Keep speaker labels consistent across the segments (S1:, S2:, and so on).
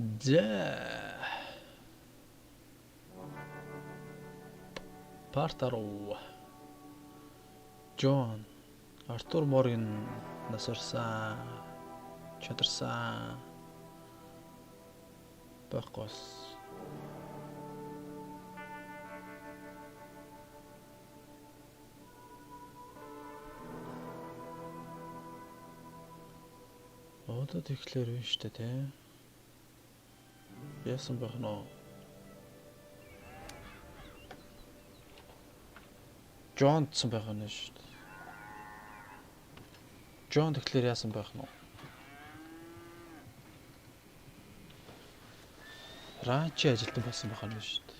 S1: За. Партаруу. Джон. Артур Морган насарсан. Чадарсан. Бакос. Одоо тэгэхээр байна шүү дээ, тий. Яасан байх нь оо? Джонсон байх нь шүү дээ. Джон тэгэхээр яасан байх нь? Ранчи ажилтан байсан байх нь шүү дээ.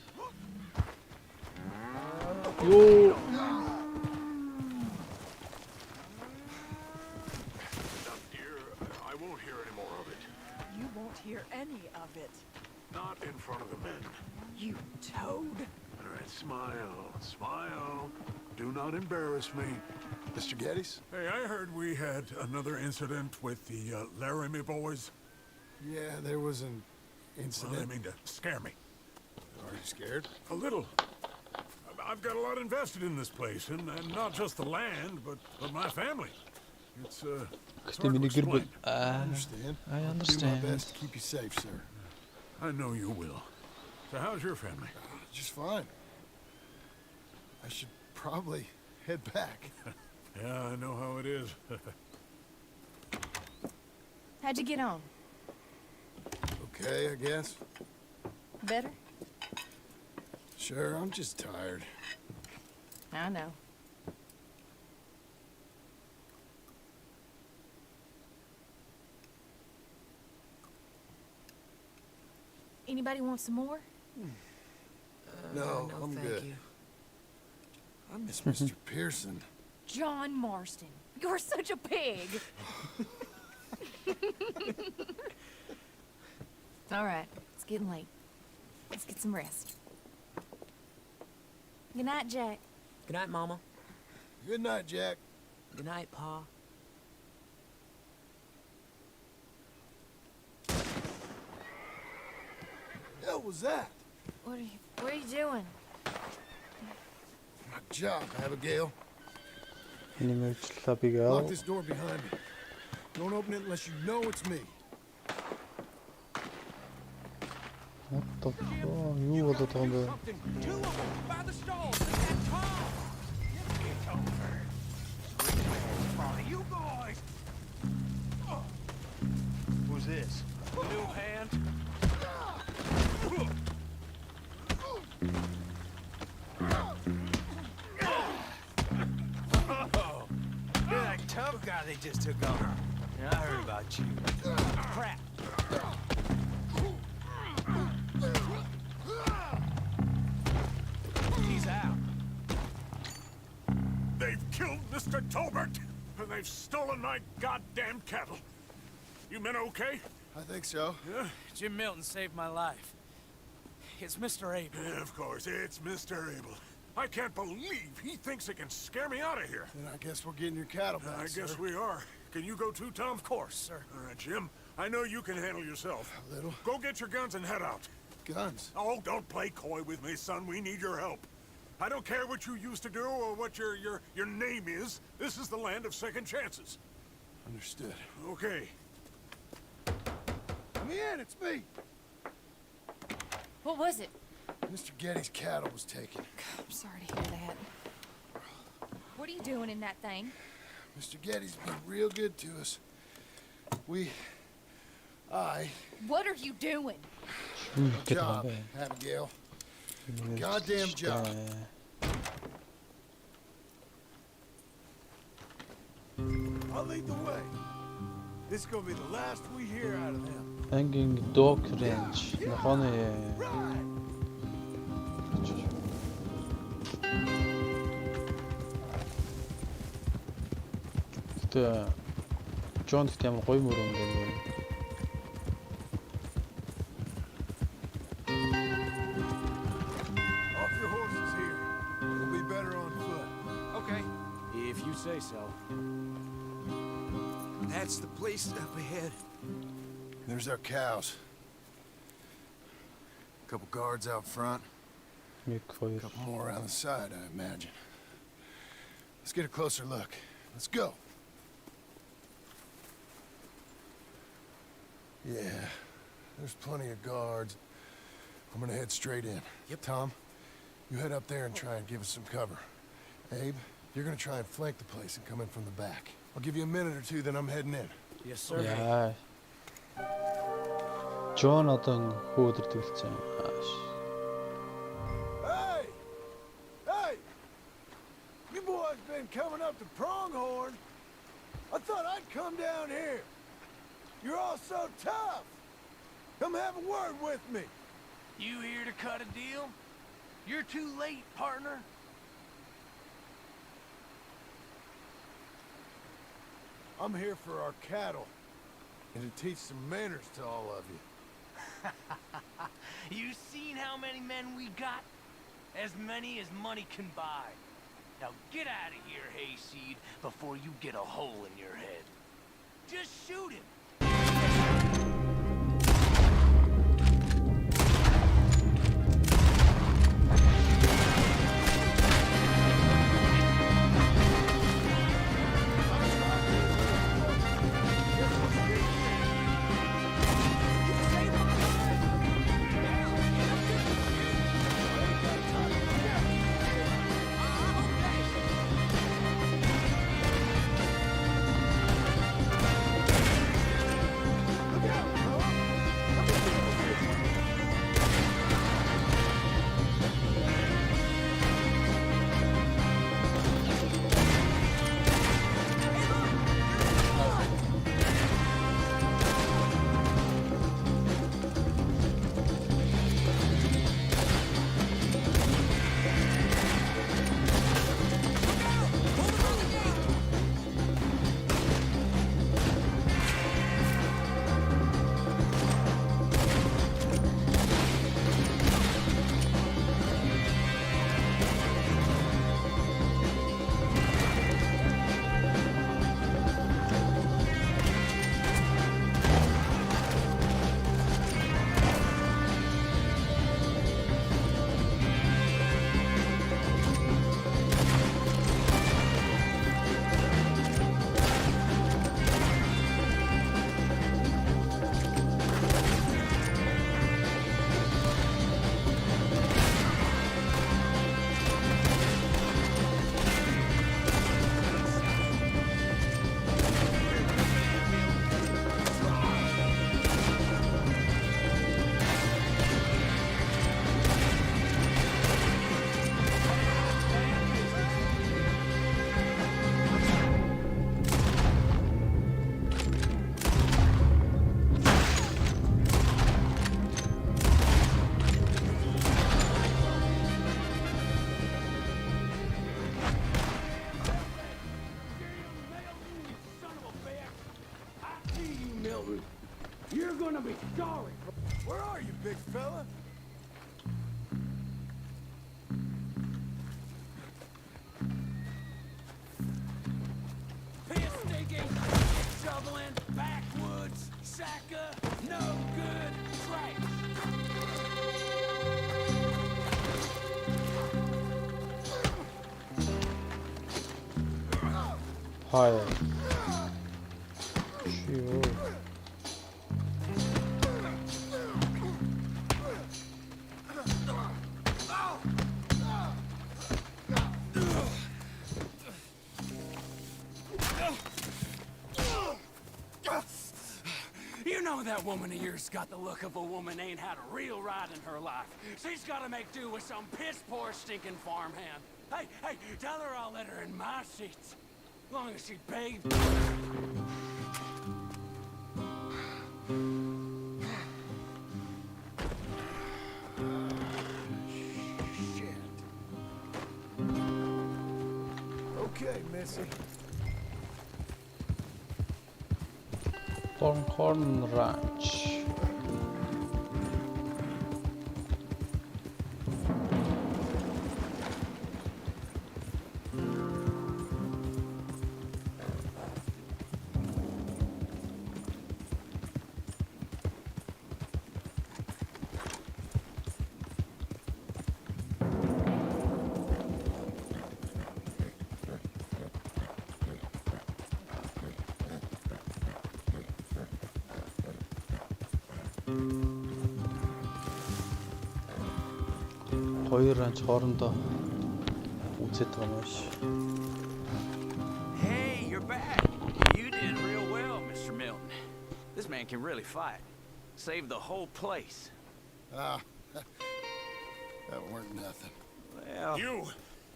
S1: Ёо.
S2: Hear any of it.
S3: Not in front of the men.
S2: You toad.
S3: All right, smile, smile. Do not embarrass me.
S4: Mr. Geddes?
S3: Hey, I heard we had another incident with the Laramie boys.
S4: Yeah, there was an
S3: Well,
S4: incident.
S3: I mean to scare me.
S4: Are you scared?
S3: A little. I've got a lot invested in this place, and not just the land, but my family. It's hard to explain.
S4: I understand.
S1: I
S4: I'll do my
S1: understand.
S4: best to keep you safe, sir.
S3: I know you will. So how's your family?
S4: Just fine. I should probably head back.
S3: Yeah, I know how it is.
S2: How'd you get on?
S4: Okay, I guess.
S2: Better?
S4: Sure, I'm just tired.
S2: I know. Anybody want some more?
S4: No, I'm
S2: thank
S4: good.
S2: you.
S4: I miss Mr. Pearson.
S2: John Marston, you're such a pig. All right, it's getting late. Let's get some rest. Good night, Jack.
S5: Good night, Mama.
S4: Good night, Jack.
S5: Good night, Pa.
S4: Hell was that?
S2: What are you doing?
S4: My job, Abigail.
S1: Inimэрч
S4: Lock
S1: Abigail.
S4: this door behind me. Don't open it unless you know it's me.
S1: What the fuck? Юу болоод байгаа юм бэ?
S5: Two of them by the stalls. That Tom. It's over. You boys.
S6: Who's this?
S5: New hand. Oh, you're that tough guy they just took over. Yeah, I heard about you. Crap. He's out.
S3: They've killed Mr. Tolbert, and they've stolen my goddamn cattle. You men okay?
S4: I think so.
S3: Yeah?
S5: Jim Milton saved my life. It's Mr. Abel.
S3: Yeah, of course, it's Mr. Abel. I can't believe he thinks he can scare me out of here.
S4: Then I guess we're getting your cattle back,
S3: I guess
S4: sir.
S3: we are. Can you go too, Tom?
S5: Of course, sir.
S3: All right, Jim. I know you can handle yourself.
S4: A little.
S3: Go get your guns and head out.
S4: Guns.
S3: Oh, don't play coy with me, son. We need your help. I don't care what you used to do or what your name is. This is the land of second chances.
S4: Understood.
S3: Okay.
S4: Let me in, it's me.
S2: What was it?
S4: Mr. Geddes' cattle was taken.
S2: I'm sorry to hear that. What are you doing in that thing?
S4: Mr. Geddes been real good to us.
S2: What are you doing?
S1: Get
S4: Job,
S1: away.
S4: Abigail. Goddamn job. I'll lead the way. This is gonna be the last we hear out of them.
S1: Hanging Dog Ranch. Нохоны. Тэ Джон гэх юм гоё мөрөнд байна.
S4: Off your horses here. We'll be better on foot.
S5: Okay, if you say so. That's the place up ahead.
S4: There's our cows. Couple guards out front.
S1: Mjuk var
S4: A couple more around the side, I imagine. Let's get a closer look. Let's go. Yeah, there's plenty of guards. I'm gonna head straight in. Yep. Tom, you head up there and try and give us some cover. Abe, you're gonna try and flank the place and come in from the back. I'll give you a minute or two, then I'm heading in.
S5: Yes, sir.
S1: яа. Jonathan хөөдөрдүүлж байгаа.
S4: Hey! Hey! You boys been coming up to Pronghorn. I thought I'd come down here. You're all so tough. Come have a word with me.
S5: You here to cut a deal? You're too late, partner.
S4: I'm here for our cattle. And to teach some manners to all of you.
S5: You seen how many men we got? As many as money can buy. Now get out of here, Hayseed, before you get a hole in your head. Just shoot him.
S6: You're gonna be sorry.
S4: Where are you, big fella?
S6: Piss digging, shoveling, backwoods, sacker, no good trash.
S1: Hayır. Şu.
S6: You know that woman of yours got the look of a woman ain't had a real ride in her life. She's gotta make do with some piss-poor stinking farmhand. Hey, tell her I'll let her in my seats. Long as she pays.
S4: Shit. Okay, Missy.
S1: Pronghorn Ranch. Хоёр ранч хоорондоо үзээд байгаа юм биш.
S6: Hey, you're back. You did real well, Mr. Milton. This man can really fight. Saved the whole place.
S4: Ah, that weren't nothing.
S6: Well,
S3: You?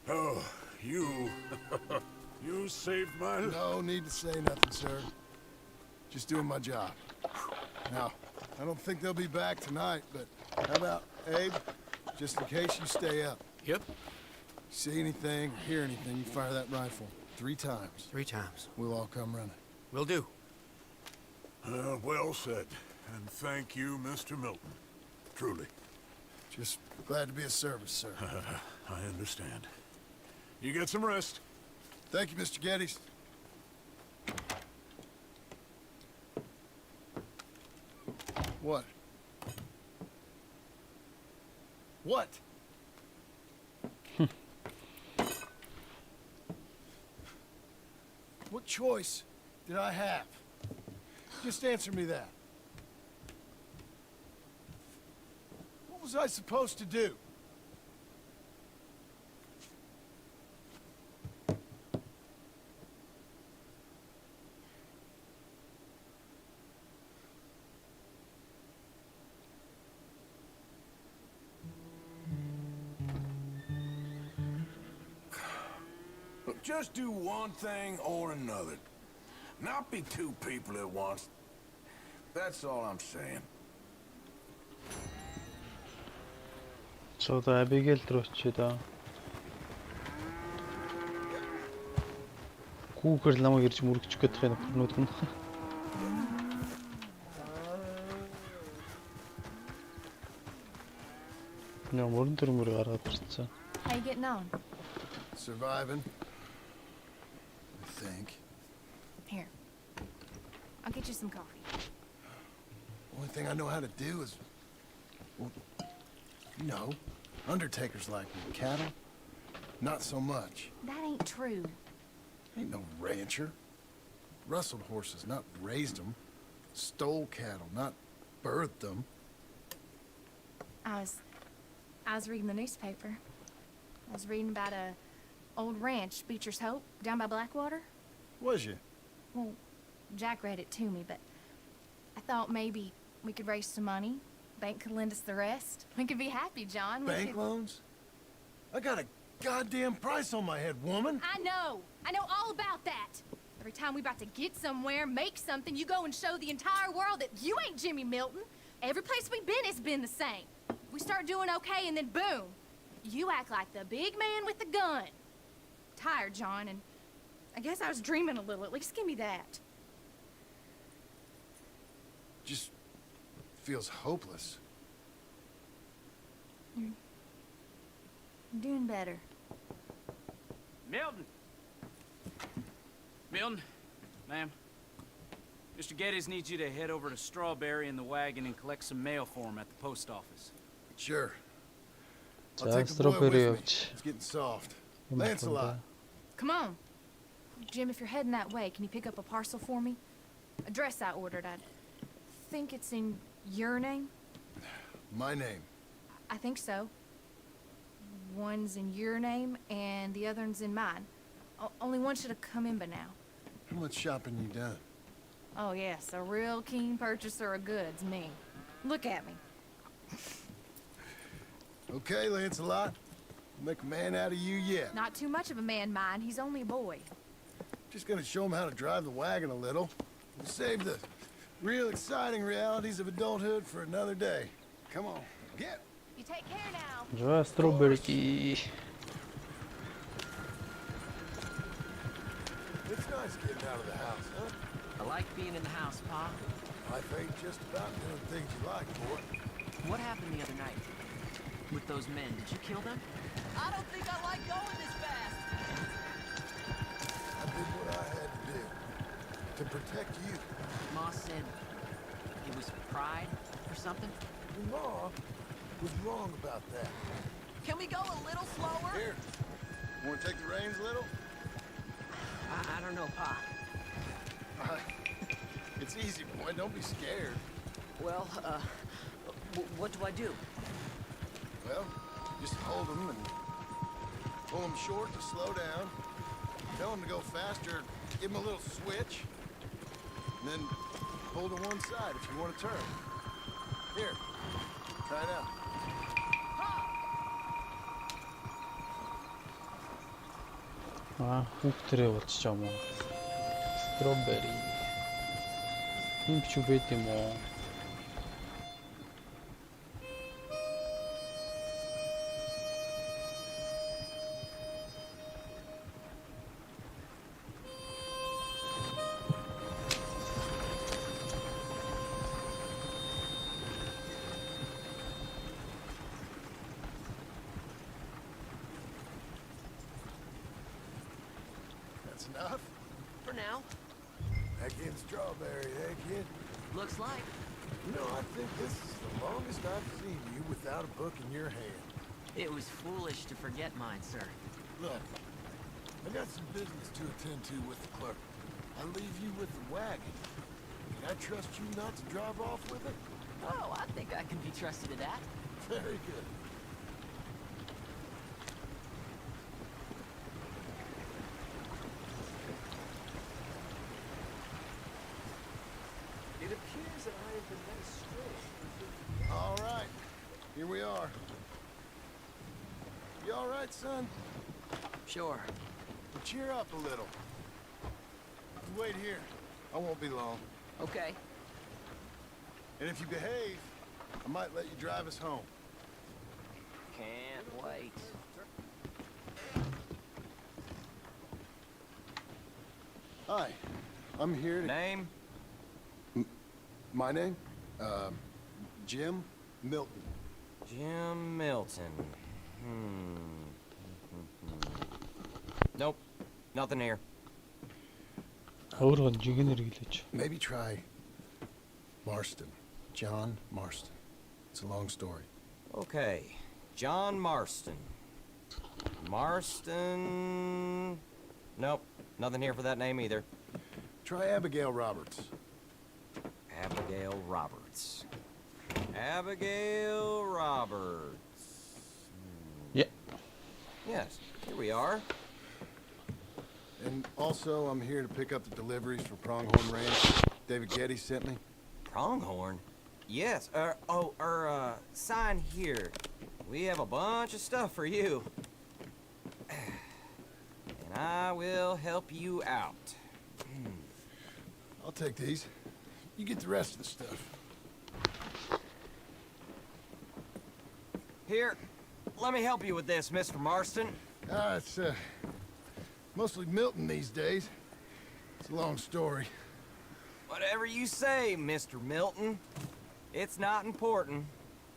S3: Oh, you. You saved my life.
S4: No need to say nothing, sir. Just doing my job. Now, I don't think they'll be back tonight, but how about, Abe? Just in case you stay up.
S7: Yep,
S4: See anything, hear anything, you fire that rifle 3 times.
S7: 3 times.
S4: We'll all come running.
S7: Will do.
S3: Well said. And thank you, Mr. Milton. Truly.
S4: Just glad to be of service, sir.
S3: I understand. You get some rest.
S4: Thank you, Mr. Geddes. What? What? What choice did I have? Just answer me that. What was I supposed to do?
S8: Look, just do one thing or another. Not be 2 people at once. That's all I'm saying.
S1: За одоо Абигейл рүү очие даа. Гүүхэр намайг ирж мөргөж гээд байгаа нөхрнүүд нь. Нөө мөрөн төрмөр гаргаад ирсэн.
S2: How you getting on?
S4: Surviving. I think.
S2: Here. I'll get you some coffee.
S4: Only thing I know how to do is, well, you know, undertakers like me. Cattle, not so much.
S2: That ain't true.
S4: Ain't no rancher. Rustled horses, not raised them. Stole cattle, not birthed them.
S2: I was reading the newspaper. I was reading about a old ranch, Beecher's Hope, down by Blackwater.
S4: Was you?
S2: Well, Jack read it to me, but I thought maybe we could raise some money. Bank could lend us the rest. We could be happy, John. We
S4: Bank
S2: could...
S4: loans? I got a goddamn price on my head, woman.
S2: I know all about that. Every time we about to get somewhere, make something, you go and show the entire world that you ain't Jimmy Milton. Every place we've been has been the same. We start doing okay and then boom, you act like the big man with the gun. Tired, John, and I guess I was dreaming a little. At least give me that.
S4: Just feels hopeless.
S2: I'm doing better.
S6: Milton. Milton, ma'am. Mr. Geddes needs you to head over to Strawberry in the wagon and collect some mail for him at the post office.
S4: Sure. I'll
S1: За
S4: take the boy with
S1: Strawberry
S4: me.
S1: явж.
S4: It's getting soft. Lancelot.
S2: Come on. Jim, if you're heading that way, can you pick up a parcel for me? A dress I ordered. I think it's in your name.
S4: My name.
S2: I think so. One's in your name, and the other one's in mine. Only one should have come in by now.
S4: How much shopping you done?
S2: Oh, yes, a real keen purchaser of goods, me. Look at me.
S4: Okay, Lancelot. Make a man out of you yet.
S2: Not too much of a man, mind. He's only a boy.
S4: Just gonna show him how to drive the wagon a little. We'll save the real exciting realities of adulthood for another day. Come on, get.
S2: You take care now.
S1: За Strawberry.
S4: It's nice getting out of the house, huh?
S9: I like being in the house, Pa.
S4: Life ain't just about doing things you like, boy.
S9: What happened the other night? With those men, did you kill them?
S5: I don't think I like going this fast.
S4: I did what I had to do to protect you.
S9: Ma said it was pride or something?
S4: Your Ma was wrong about that.
S5: Can we go a little slower?
S4: Here, want to take the reins a little?
S9: I don't know, Pa.
S4: It's easy, boy. Don't be scared.
S9: Well, what do I do?
S4: Well, just hold them and pull them short to slow down. Tell them to go faster, give them a little switch. And then pull to one side if you want to turn. Here, try it out.
S1: 아, хүүхдэрээ уулзч юм уу? Strawberry. Ийм ч юу байд юм уу?
S4: That's enough?
S9: For now.
S4: Back in strawberry, eh, kid?
S9: Looks like.
S4: You know, I think this is the longest I've seen you without a book in your hand.
S9: It was foolish to forget mine, sir.
S4: Look, I got some business to attend to with the clerk. I'll leave you with the wagon. Can I trust you not to drive off with it?
S9: Oh, I think I can be trusted to that.
S4: Very good. It appears that I have been led astray. All right, here we are. You all right, son?
S9: Sure.
S4: Well, cheer up a little. You wait here. I won't be long.
S9: Okay.
S4: And if you behave, I might let you drive us home.
S9: Can't wait.
S4: Hi, I'm here to...
S7: Name?
S4: My name? Jim Milton.
S7: Jim Milton. Nope. Nothing here.
S1: Өөрөө жигээр хэрэглэж.
S4: Maybe try Marston. John Marston. It's a long story.
S7: Okay. John Marston. Marston... Nope. Nothing here for that name either.
S4: Try Abigail Roberts.
S7: Abigail Roberts. Abigail Roberts.
S1: Yeah.
S7: Yes, here we are.
S4: And also, I'm here to pick up the deliveries for Pronghorn Ranch. David Getty sent me.
S7: Pronghorn? Yes, sign here. We have a bunch of stuff for you. And I will help you out.
S4: I'll take these. You get the rest of the stuff.
S7: Here, let me help you with this, Mr. Marston.
S4: It's, mostly Milton these days. It's a long story.
S7: Whatever you say, Mr. Milton. It's not important.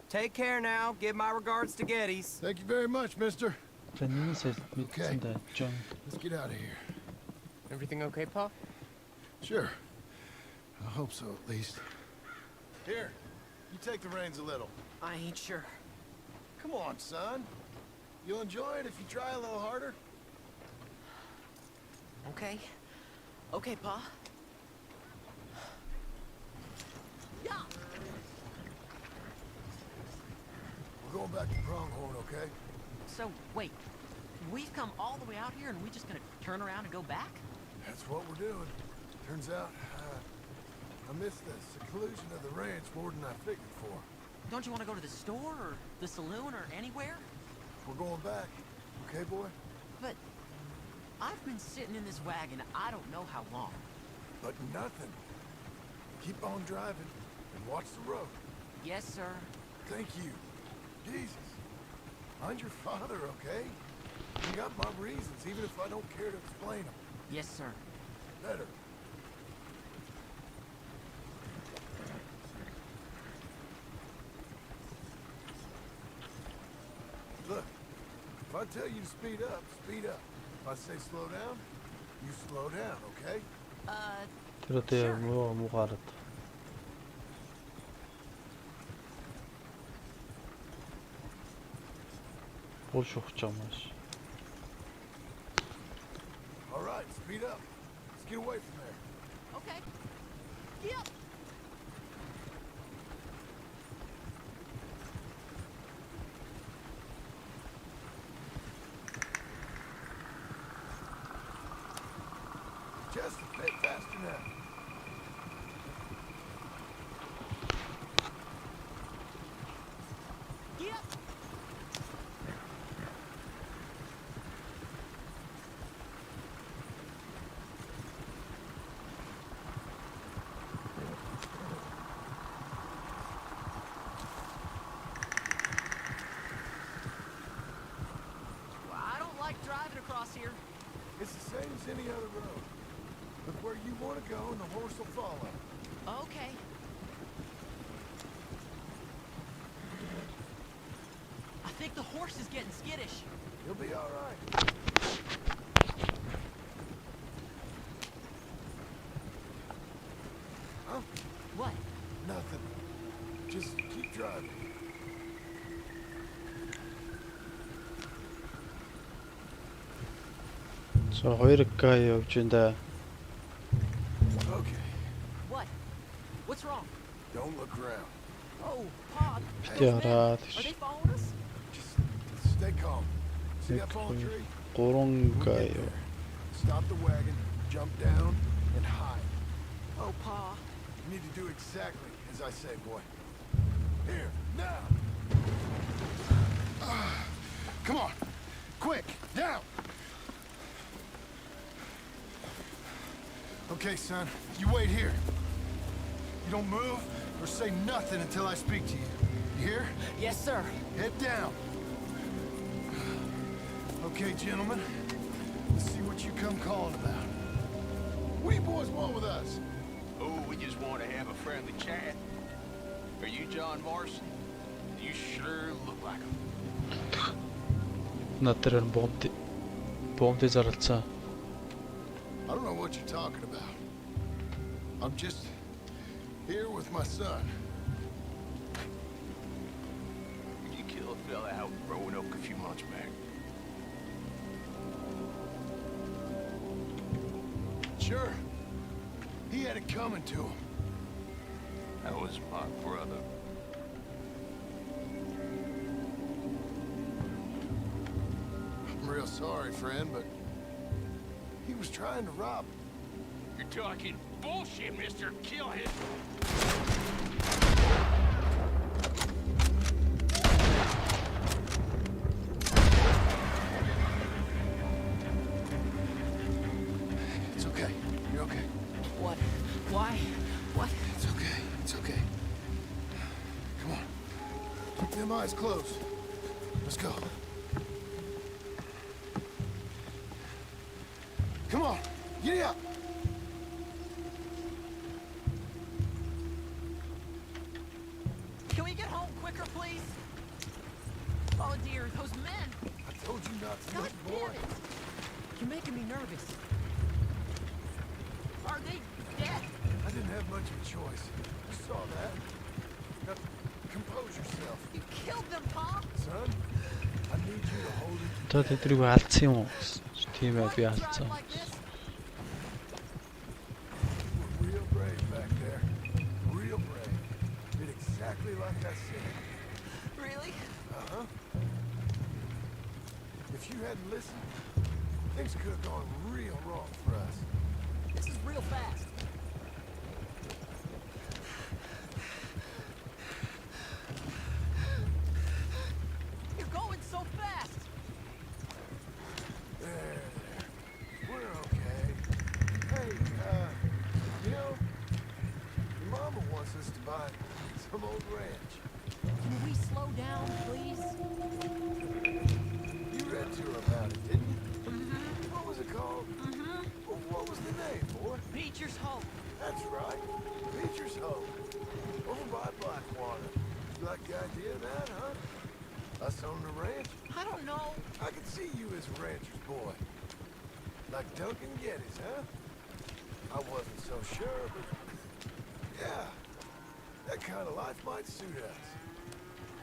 S7: Take care now. Give my regards to Geddes.
S4: Thank you very much, mister.
S1: Фэнээс мэдсэн даа John.
S4: Let's get out of here.
S10: Everything okay, Pa?
S4: Sure. I hope so, at least. Here, you take the reins a little.
S9: I ain't sure.
S4: Come on, son. You'll enjoy it if you try a little harder.
S9: Okay. Okay, Pa.
S4: We're going back to Pronghorn, okay?
S9: So, wait. We've come all the way out here and we just gonna turn around and go back?
S4: That's what we're doing. Turns out, I missed the seclusion of the ranch more than I figured for.
S9: Don't you want to go to the store or the saloon or anywhere?
S4: We're going back, okay, boy?
S9: But I've been sitting in this wagon I don't know how long.
S4: But nothing. Keep on driving and watch the road.
S9: Yes, sir.
S4: Thank you. Jesus. I'm your father, okay? You got my reasons, even if I don't care to explain them.
S9: Yes, sir.
S4: Better. Look, if I tell you to speed up, speed up. If I say slow down, you slow down, okay?
S1: 그러대 뭐 гараад. Бол шухаж байгаа маш.
S4: All right, speed up. Let's get away from there.
S2: Okay. Yep.
S4: it, faster now.
S9: Yep. I don't like driving across here.
S4: It's the same as any other road. Look where you want to go and the horse will follow.
S9: Okay. I think the horse is getting skittish.
S4: You'll be all right. Huh?
S9: What?
S4: Nothing. Just keep driving.
S1: За 2К явж энэ.
S4: Okay,
S9: What? What's wrong?
S4: don't look around.
S9: Oh, Pa.
S1: Бити
S9: those men,
S1: хараад
S9: Are they following us?
S4: Just stay calm. See that fallen tree?
S1: 3К
S4: We'll get
S1: яв.
S4: there. Stop the wagon, jump down, and hide.
S9: Oh, Pa.
S4: You need to do exactly as I say, boy. Here, now! Come on! Quick, down! Okay, son, you wait here. You don't move or say nothing until I speak to you. You hear?
S9: Yes, sir.
S4: Head down. Okay, gentlemen. Let's see what you come calling about. What do you boys want with us?
S8: Oh, we just want to have a friendly chat. Are you John Morrison? You sure look like him.
S1: Надад бомб зарлцсан.
S4: I don't know what you're talking about. I'm just here with my son.
S8: You killed a fella out in Roanoke a few months back.
S4: Sure. He had it coming to him.
S8: That was my brother.
S4: I'm real sorry, friend, but he was trying to rob him.
S8: You're talking bullshit, mister. Kill him.
S4: It's okay. You're okay.
S9: What? Why? What?
S4: It's okay. It's okay. Come on. Keep them eyes closed. Let's go. Come on. Giddy up.
S9: Can we get home quicker, please? Oh, dear, those men.
S4: I told you not to
S9: God
S4: look,
S9: damn
S4: boy.
S9: it. You're making me nervous. Are they dead?
S4: I didn't have much of a choice. You saw that. Now, compose yourself,
S9: You killed them, Pa.
S4: son. I need you to hold it
S1: Одоо
S4: together.
S1: тэдрийг алдсан юм уу? Тийм ээ, би
S9: Why would you
S1: алдсан.
S9: drive like this?
S4: We're real brave back there. Real brave. Did exactly like I said.
S9: Really?
S4: Uh-huh. If you hadn't listened, things could have gone real wrong for us.
S9: This is real fast. You're going so fast.
S4: There. We're okay. Hey, you know, your mama wants us to buy some old ranch.
S9: Can we slow down, please?
S4: You read to her about it, didn't you? Mm-hmm. What was it called? Mm-hmm. Well, what was the name, boy?
S9: Beecher's Hope.
S4: That's right. Beecher's Hope. Over by Blackwater. You like the idea of that, huh? Us on the ranch?
S9: I don't know.
S4: I could see you as a rancher's boy. Like Duncan Geddes, huh? I wasn't so sure, but... yeah. That kind of life might suit us.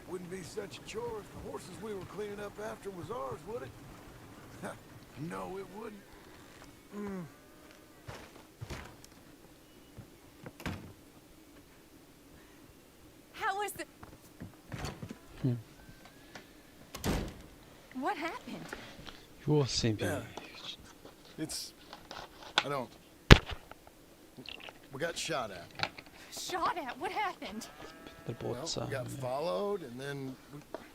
S4: Wouldn't be such a chore if the horses we were cleaning up after was ours, would it? No, it wouldn't.
S2: How was the... What happened?
S1: Юу болсон юм бэ?
S4: It's... I don't... we got shot at.
S2: Shot at? What happened?
S1: бид нар
S4: Well,
S1: буудсан.
S4: we got followed, and then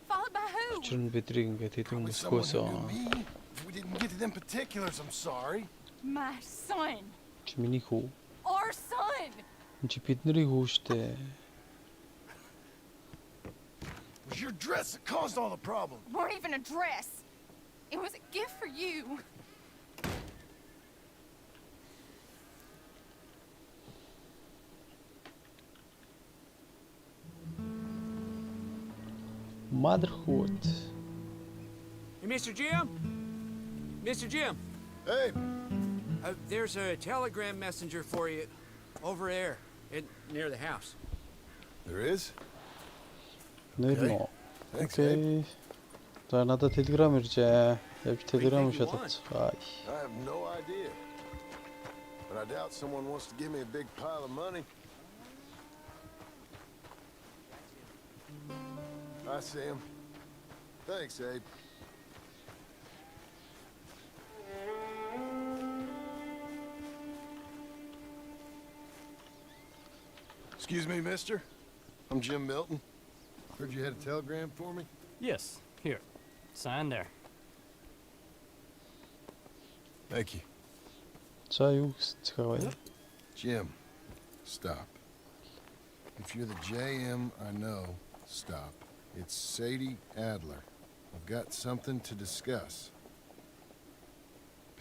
S2: Followed by who?
S1: Учир нь бидрийг ингээд хэдэн
S4: with someone
S1: мөсгөөс
S4: who knew me. If we didn't get to them particulars, I'm sorry.
S2: My son.
S1: чи миний хүү.
S2: Our son.
S1: Энд чи бидний хүү штэ.
S4: It was your dress that caused all the problems.
S2: Weren't even a dress. It was a gift for you.
S1: Motherhood.
S6: Hey, Mr. Jim? Mr. Jim,
S4: Hey,
S6: there's a telegram messenger for you over there near the house.
S4: there is?
S1: Нэр нь.
S4: Thanks,
S1: Окей. За надад телеграм иржээ. Явж телеграм шатац.
S4: I have no idea. But I doubt someone wants to give me a big pile of money. I see him. Thanks, Abe. Excuse me, mister. I'm Jim Milton. Heard you had a telegram for me?
S11: Yes, here. Sign there.
S4: Thank you.
S1: За юу гэсцгээ вэ?
S4: Jim, stop. If you're the JM I know, stop. It's Sadie Adler. I've got something to discuss.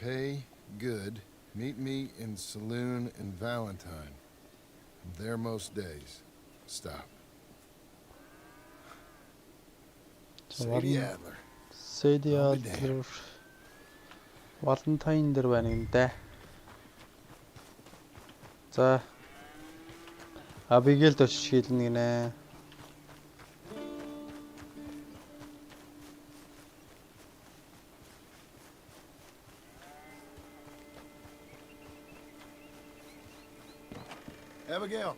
S4: Pay good. Meet me in saloon in Valentine. I'm there most days. Stop. Sadie Adler.
S1: Sadie
S4: I'll be
S1: Adler. Valentine дээр байна юм да. За. Abigail очиж хэлнэ гинэ.
S4: Abigail.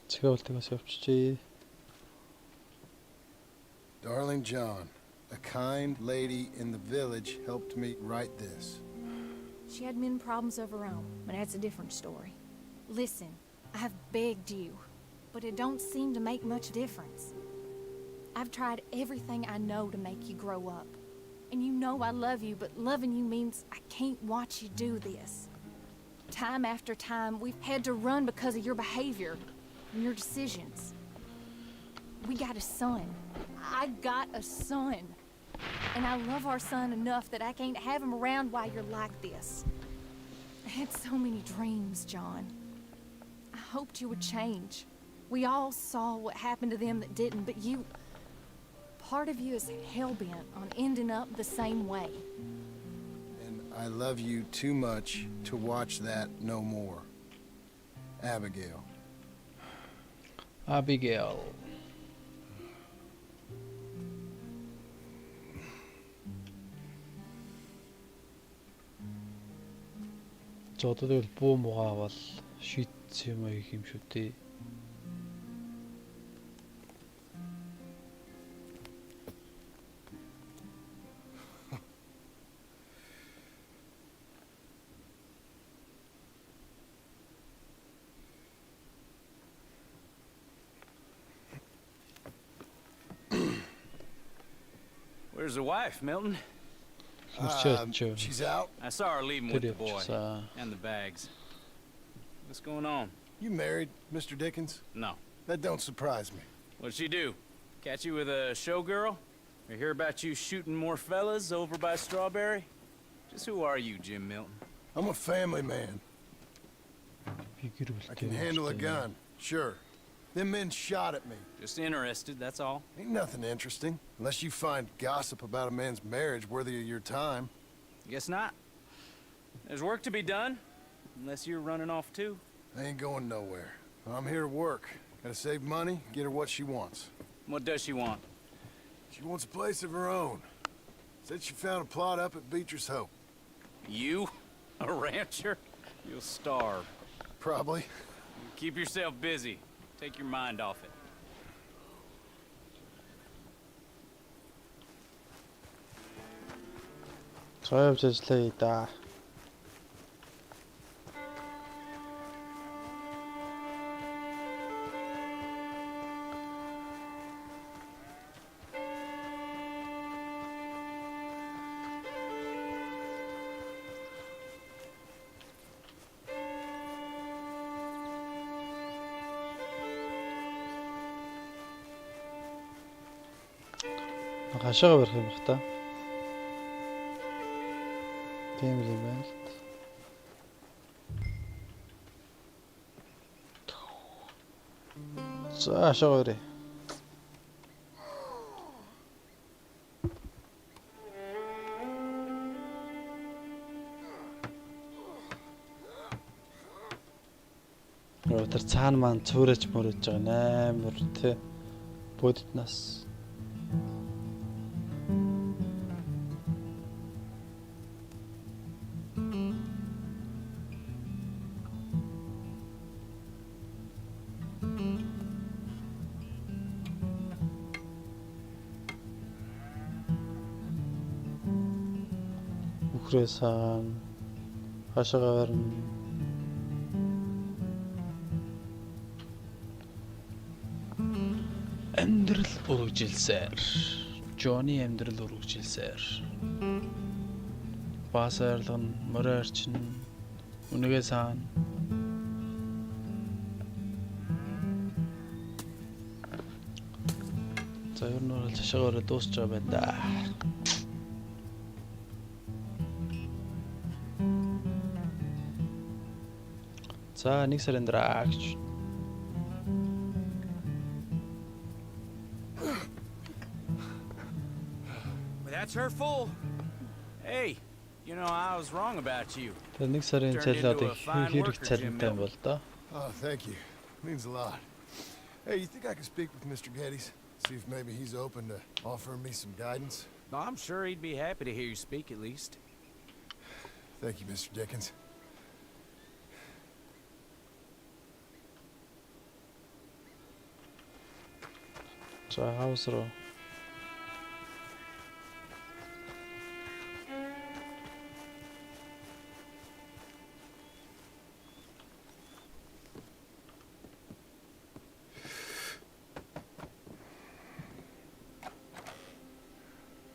S1: Цэгэлтээс явчихжээ.
S4: Darling John, a kind lady in the village helped me write this.
S2: She had men problems of her own, but that's a different story. Listen, I have begged you, but it don't seem to make much difference. I've tried everything I know to make you grow up. And you know I love you, but loving you means I can't watch you do this. Time after time, we've had to run because of your behavior and your decisions. We got a son. I got a son. And I love our son enough that I can't have him around while you're like this. I had so many dreams, John. I hoped you would change. We all saw what happened to them that didn't, but you... Part of you is hell-bent on ending up the same way.
S4: And I love you too much to watch that no more. Abigail.
S1: Abigail. За одоо тэгэл буу муугаа бол шийдсэн юм их юм шүү дээ.
S6: Where's the wife, Milton?
S4: She's out.
S6: I saw her leaving with the boy and the bags. What's going on?
S4: You married, Mr. Dickens?
S6: No.
S4: That don't surprise me.
S6: What'd she do? Catch you with a showgirl? Or hear about you shooting more fellas over by Strawberry? Just who are you, Jim Milton?
S4: I'm a family man. I can handle a gun, sure. Them men shot at me.
S6: Just interested, that's all.
S4: Ain't nothing interesting, unless you find gossip about a man's marriage worthy of your time.
S6: Guess not. There's work to be done, unless you're running off too.
S4: I ain't going nowhere. I'm here to work. Gotta save money, get her what she wants.
S6: What does she want?
S4: She wants a place of her own. Said she found a plot up at Beecher's Hope.
S6: You? A rancher? You'll starve.
S4: Probably.
S6: Keep yourself busy. Take your mind off it.
S1: Цаавч ажиллая да. Хашаага барих юм бах та. Тийм л юм байна л та. За хашаага барих. Тэр цаана маань цөөрэж мөрөж байгаа нээр тэ бодитнаас. Ухрээсэн хашаага барна. Амьдрал үргэлжилсээр Johnny амьдрал үргэлжилсээр бас ойрлого нь морин орчин үнэгээ саана за ер нь бол цашаагаар дуусч байгаа байна да. За нэг сарын дараа гэж
S6: That's her full. Hey, you know, I was wrong about you.
S1: тэр нэг сарын цалиад хэрэг цалинтай юм бол доо.
S4: Oh, thank you. Means a lot. Hey, you think I could speak with Mr. Geddes? See if maybe he's open to offering me some guidance?
S6: No, I'm sure he'd be happy to hear you speak at least.
S4: Thank you, Mr. Dickens.
S1: За хаус руу.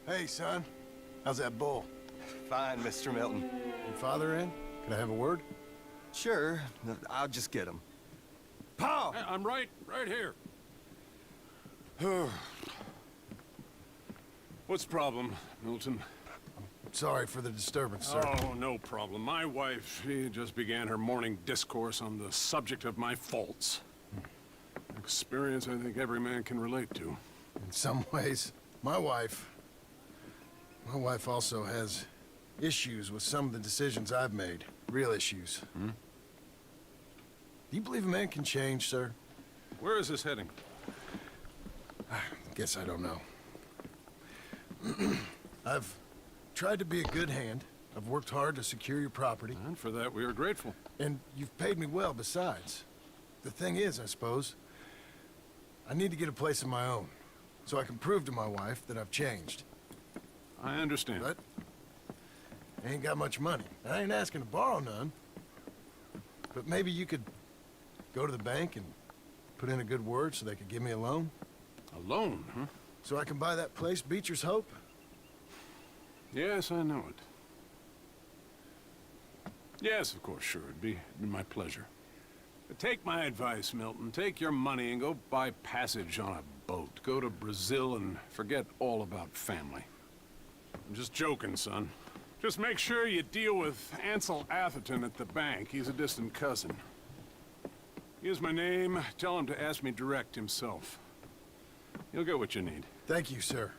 S4: Hey, son. How's that bull?
S12: Fine, Mr. Milton.
S4: Your father in? Can I have a word?
S12: Sure, I'll just get him.
S8: Paul! Hey, I'm right here. What's the problem, Milton?
S4: Sorry for the disturbance, sir.
S3: Oh, no problem. My wife, she just began her morning discourse on the subject of my faults. Experience I think every man can relate to.
S4: In some ways, my wife also has issues with some of the decisions I've made. Real issues.
S3: Hmm?
S4: Do you believe a man can change, sir?
S3: Where is this heading?
S4: Guess I don't know. I've tried to be a good hand. I've worked hard to secure your property.
S3: And for that, we are grateful.
S4: And you've paid me well besides. The thing is, I suppose, I need to get a place of my own, so I can prove to my wife that I've changed.
S3: I understand.
S4: But I ain't got much money. I ain't asking to borrow none. But maybe you could go to the bank and put in a good word so they could give me a loan?
S3: A loan, huh?
S4: So I can buy that place, Beecher's Hope?
S3: Yes, I know it. Yes, of course, sure. It'd be my pleasure. But take my advice, Milton. Take your money and go buy passage on a boat. Go to Brazil and forget all about family. I'm just joking, son. Just make sure you deal with Ansel Atherton at the bank. He's a distant cousin. Here's my name. Tell him to ask me direct himself. You'll get what you need.
S4: Thank you, sir.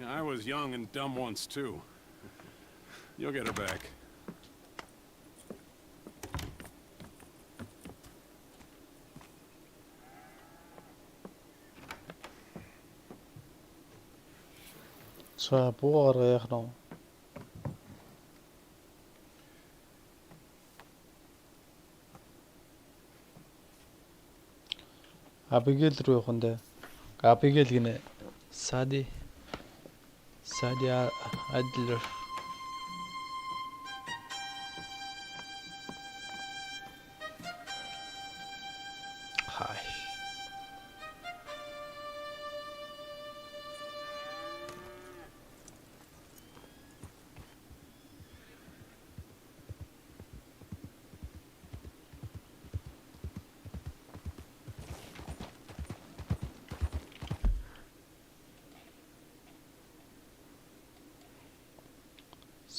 S3: Yeah, I was young and dumb once, too. You'll get her back.
S1: За буугаар яах нь. Abigail руу явах нь. Abigail гинэ. Sadie Adler.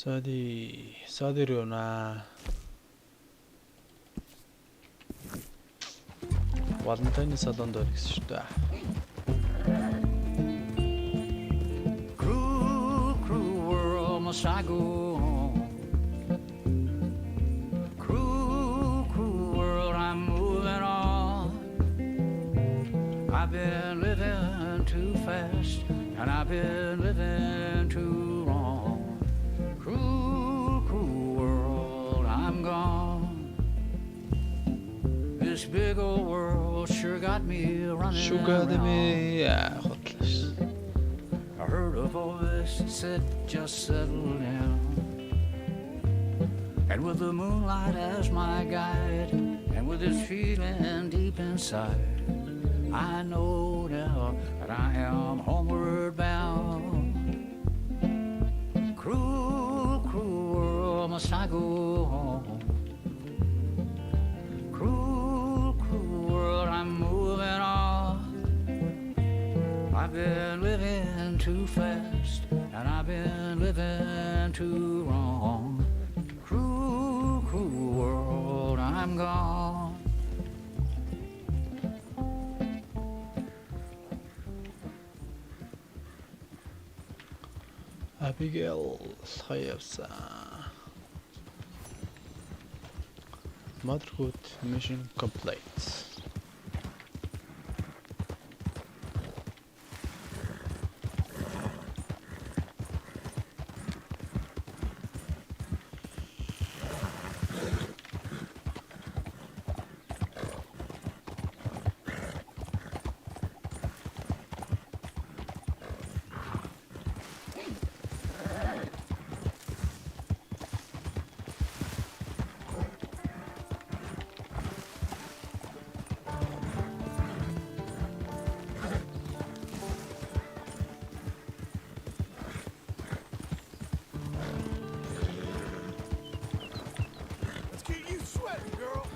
S1: Sadiruna. Ładny sadon do Rixta.
S13: Cruel, cruel world, must I go on? Cruel, cruel world, I'm moving on. I've been living too fast, and I've been living too long. Cruel, cruel world, I'm gone. This big old world sure got me running
S1: Şu kademi
S13: around.
S1: ya hotlaş.
S13: I heard a voice that said, just settle down. And with the moonlight as my guide, and with this feeling deep inside, I know now that I am homeward bound. Cruel, cruel world, must I go home? Cruel, cruel world, I'm moving on. I've been living too fast, and I've been living too wrong. Cruel, cruel world, I'm gone.
S1: Abigail hayırsa. Motherhood mission complete.
S8: Let's get you sweating, girl.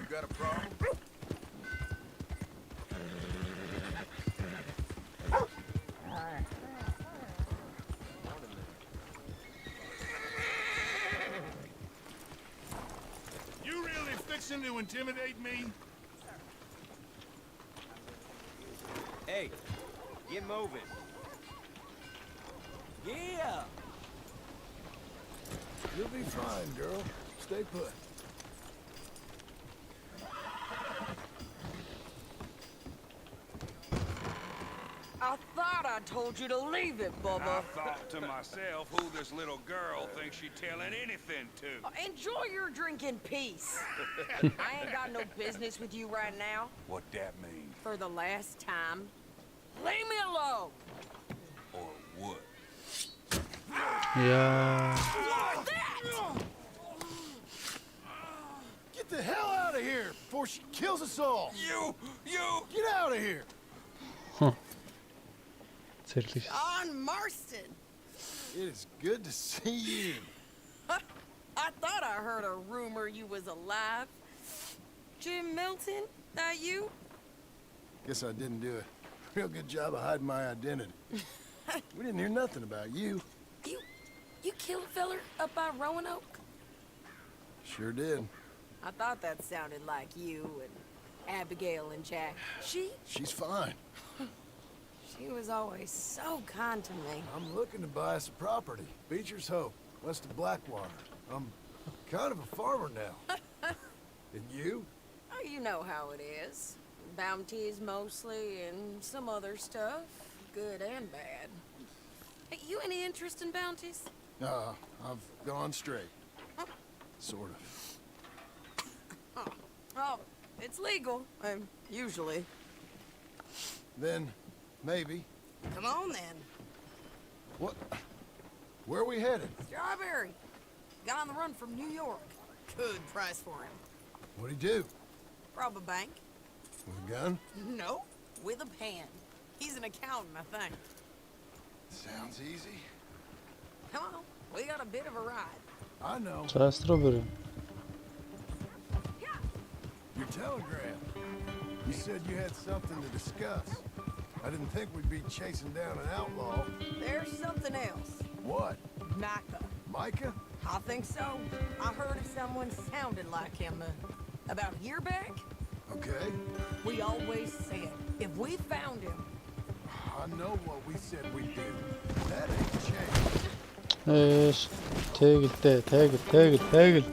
S8: You got a problem?
S14: You really fixing to intimidate me?
S7: Hey, get moving.
S9: Yeah.
S4: You'll be fine, girl. Stay put.
S15: I thought I told you to leave it, Bubba.
S14: I thought to myself, who this little girl thinks she's telling anything to.
S15: Enjoy your drink in peace. I ain't got no business with you right now.
S14: What that mean?
S15: For the last time, leave me alone.
S14: or wood.
S1: Yeah.
S4: Get the hell out of here before she kills us all!
S14: You!
S4: Get out of here!
S1: Seriously.
S15: John Marston.
S4: It is good to see you.
S15: I thought I heard a rumor you was alive. Jim Milton, that you?
S4: Guess I didn't do a real good job of hiding my identity. We didn't hear nothing about you.
S15: You killed a feller up by Roanoke?
S4: Sure did.
S15: I thought that sounded like you and Abigail and Jack.
S4: She's fine.
S15: She was always so kind to me.
S4: I'm looking to buy us a property. Beecher's Hope, west of Blackwater. I'm kind of a farmer now. And you?
S15: Oh, you know how it is. Bounties mostly, and some other stuff. Good and bad. Hey, you any interest in bounties?
S4: I've gone straight. Sort of.
S15: Oh, it's legal. Usually.
S4: Then, maybe.
S15: Come on, then.
S4: What? Where are we headed?
S15: Strawberry. Got on the run from New York. Good price for him.
S4: What'd he do?
S15: Rob a bank?
S4: With a gun?
S15: No, with a pen. He's an accountant, I think.
S4: Sounds easy.
S15: Come on, we got a bit of a ride.
S4: I know.
S1: Try strawberry.
S4: Your telegram. You said you had something to discuss. I didn't think we'd be chasing down an outlaw.
S15: There's something else.
S4: What?
S15: Micah.
S4: Micah?
S15: I think so. I heard of someone sounded like him about a year back.
S4: Okay.
S15: We always said, if we found him...
S4: I know what we said we'd do. That ain't changed.
S1: ايش تاجل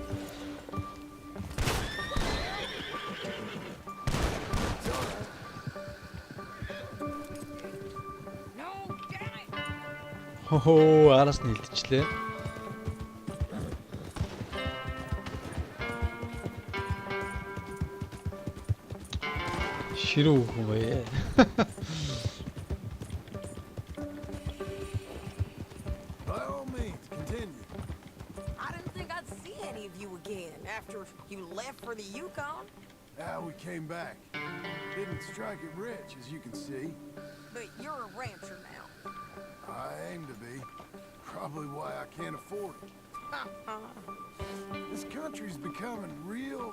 S1: Хоо араас нь илтчлээ. Ширүү хүн бай.
S4: By all means, continue.
S15: I didn't think I'd see any of you again after you left for the Yukon.
S4: We came back. Didn't strike it rich, as you can see.
S15: But you're a rancher now.
S4: I aim to be. Probably why I can't afford it. This country's becoming real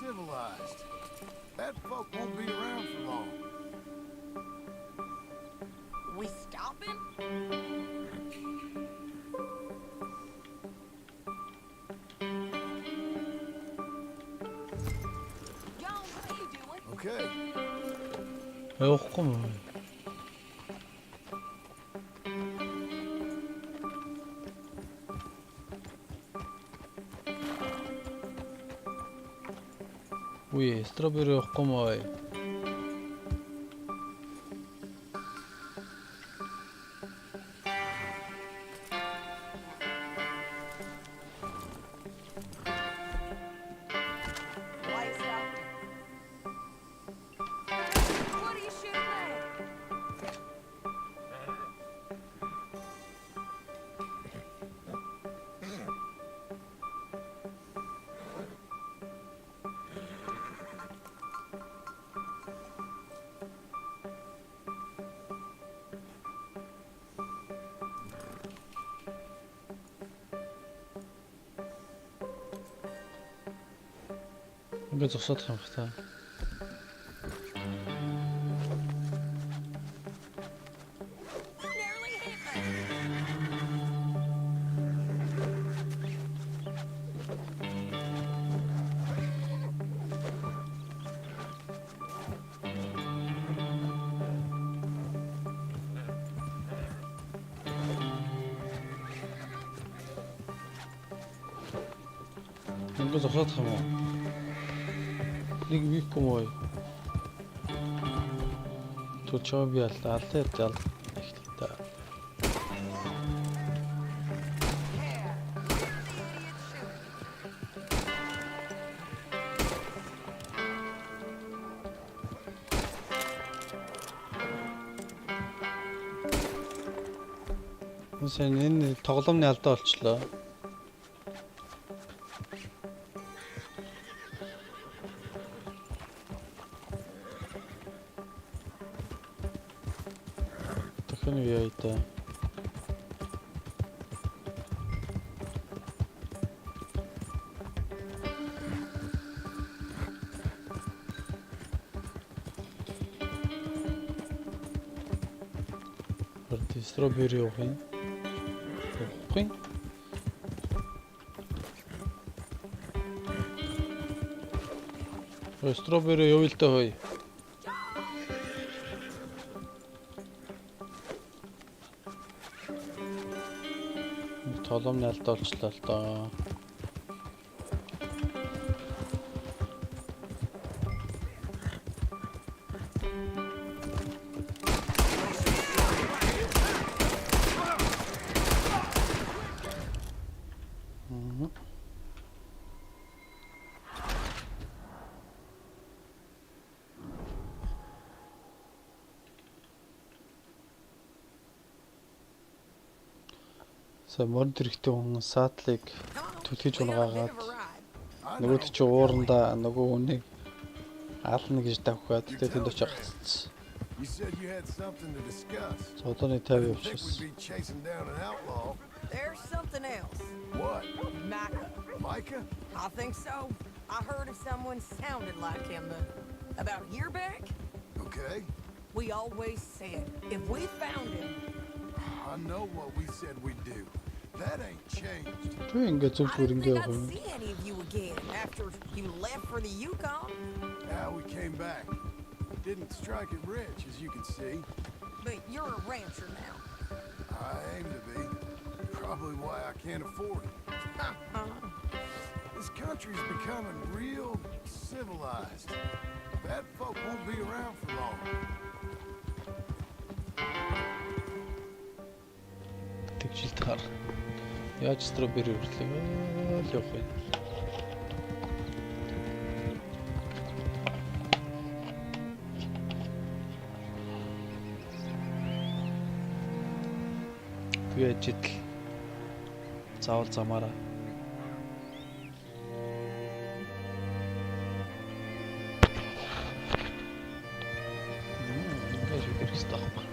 S4: civilized. That folk won't be around for long.
S15: We stopping? John, what are you doing?
S4: Okay.
S1: Явахгүй мөн. Уе, стrawberry явахгүй мөн.
S15: Why you stopping? What are you shooting at?
S1: Ингээд зогсоодох юм байна.
S15: Nearly hit me.
S1: Ингээд зогсоодох юм уу? Нэг виком ой. Тучоо би аллаа жал ихтэй. Сайн энэ тоглоомны алдаа болчлоо. Дахин юу яа та. Strawberry явах юм. Явахгүй. Strawberry явъя л даа хөөе. Толомны алдаа болчлоо л доо. Морд хэрэгтэй хүн саатлыг түлхэж унагаагаад нөгөөд чи уурандаа нөгөө хүнийг аална гэж давхаад тэгээд тэнд очиж гацсан. Содоны 50 явчихсан.
S15: There's something else.
S8: What?
S15: Micah? I think so. I heard of someone sounded like him about a year back.
S8: Okay.
S15: We always said if we found him.
S8: I know what we said we'd do. That ain't changed.
S15: I didn't think I'd see any of you again after you left for the Yukon.
S8: Yeah, we came back. Didn't strike it rich, as you can see.
S15: But you're a rancher now.
S8: I aim to be. Probably why I can't afford it. This country's becoming real civilized. Bad folk won't be around for long.
S1: Тэгжилтгаар яаж strawberry үргэлээ л явах юм. Тэгээд жидэл заавал замаараа ингэж үгэрх хэрэгтэй байна.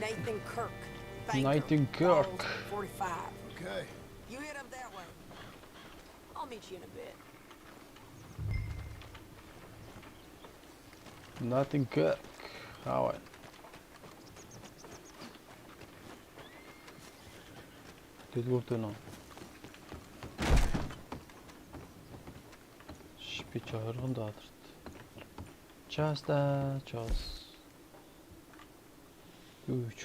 S15: Nathan Kirk.
S1: Nathan Kirk.
S15: 45.
S8: Okay.
S15: You head up that way. I'll meet you in a bit.
S1: Nathan Kirk. How are you? Good to know. Би ч 20 долларт. Just. Үуч.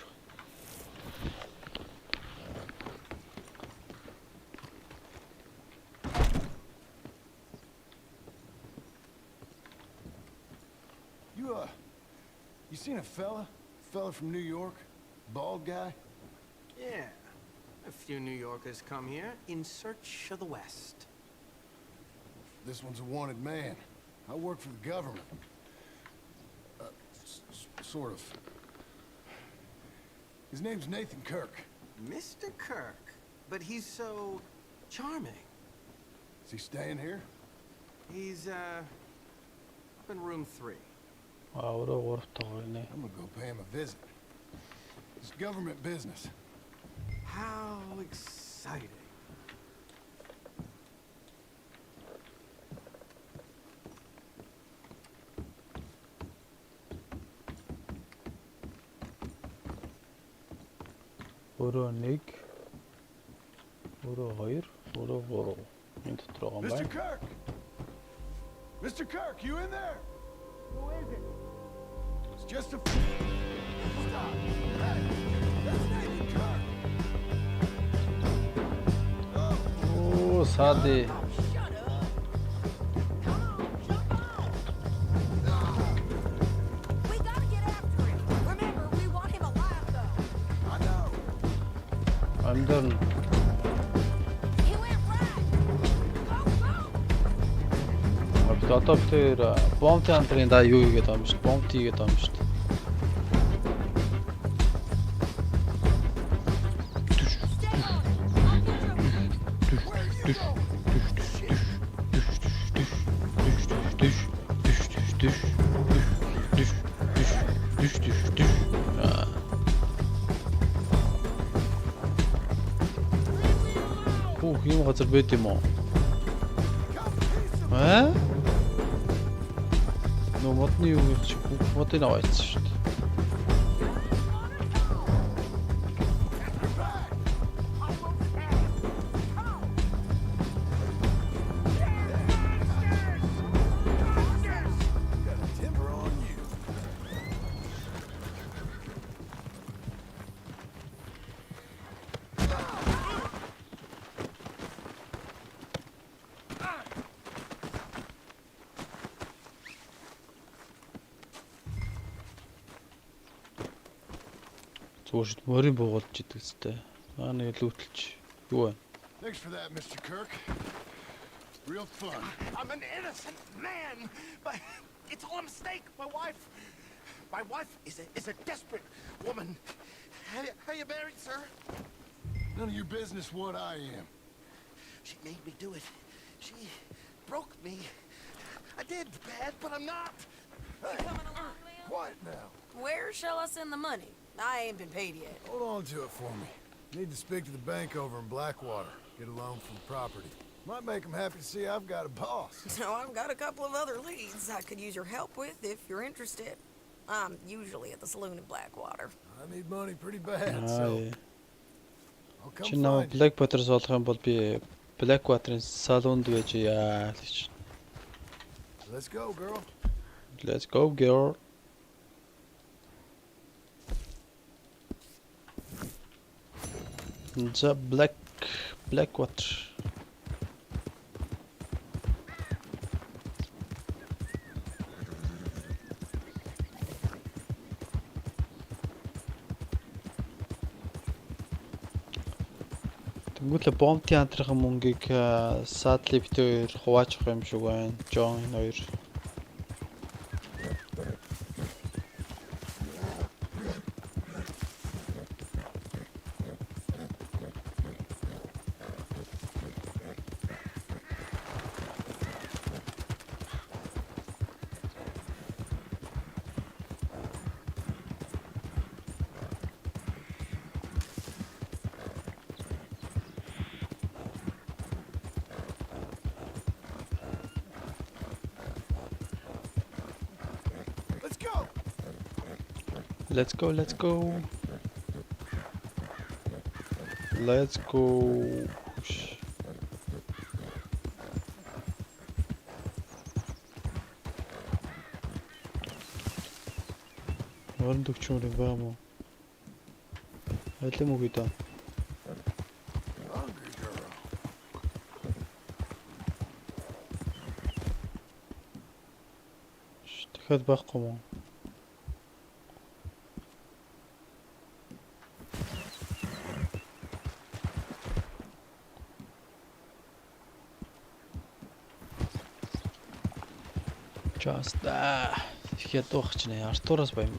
S8: You seen a fella? Fella from New York? Bald guy?
S6: Yeah. A few New Yorkers come here in search of the West.
S8: This one's a wanted man. I work for the government. Sort of. His name's Nathan Kirk.
S6: Mr. Kirk? But he's so charming.
S8: Is he staying here?
S6: He's, up in room 3.
S8: I'm gonna go pay him a visit. It's government business.
S6: How exciting.
S8: Mr. Kirk! Mr. Kirk, you in there? Who is it? It's just a... Stop! Hey! That's Nathan Kirk!
S1: Oh, Sadi.
S15: We gotta get after him. Remember, we want him alive
S1: Амьдаар нь. Одоо тэр бомб хантрын да юу хийгээд байгаа юм шүү. Бомб тийгээд байгаа юм шүү. Ийм газар байд юм уу? Но модны юу гэж модын аваач шүү дээ. Зүгээр морин буугалж идэг зү. Нэг лүүтэлч. Юу вэ?
S4: Thanks for that, Mr. Kirk. Real fun.
S5: I'm an innocent man, but it's all a mistake. My wife is a desperate woman. How you married, sir?
S4: None of your business what I am.
S5: She made me do it. She broke me. I did bad, but I'm not.
S15: Coming along, Lil?
S4: Quiet now.
S15: Where shall I send the money? I ain't been paid yet.
S4: Hold on to it for me. Need to speak to the bank over in Blackwater. Get a loan for the property. Might make them happy to see I've got a boss.
S15: So I've got a couple of other leads I could use your help with if you're interested. I'm usually at the saloon in Blackwater.
S4: I need money pretty bad, so I'll come
S1: Чи намайг
S4: find you.
S1: Blackwater-с олох юм бол би Blackwater-ын салонд байж яа гэж.
S4: Let's go, girl.
S1: Let's go, girl. The Blackwater. Тэгвэл бомб театрын мөнгийг садлий битээр хуваачих юм шиг байна. Джон энэ хоёр. Let's go, let's go. Let's go. Орон төгчмөр юм байна мó? Алим үгүй даа. Дахиад байхгүй мó? Just их ядуух ч нэ Артураас баян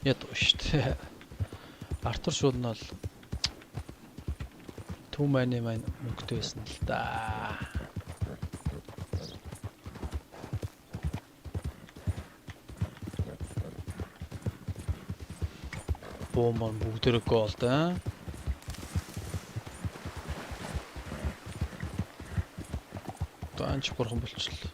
S1: ядуу шүү дээ. Артур шууд нь бол Too many маань мөнгөтэй байсан л да. Бомбон бүгдээрээ гол да. Таанч бурхан болчихлоо.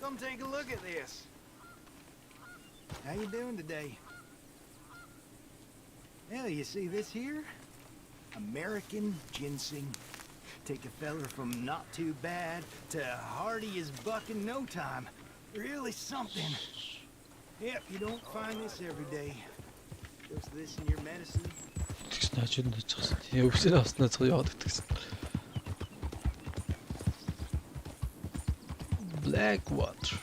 S5: Come take a look at this. How you doing today? Well, you see this here? American ginseng. Take a feller from not too bad to hardy as buck in no time. Really something. Yep, you don't find this every day. Just this in your medicine.
S1: Значит, я усилил нас на целый отдых. Blackwater.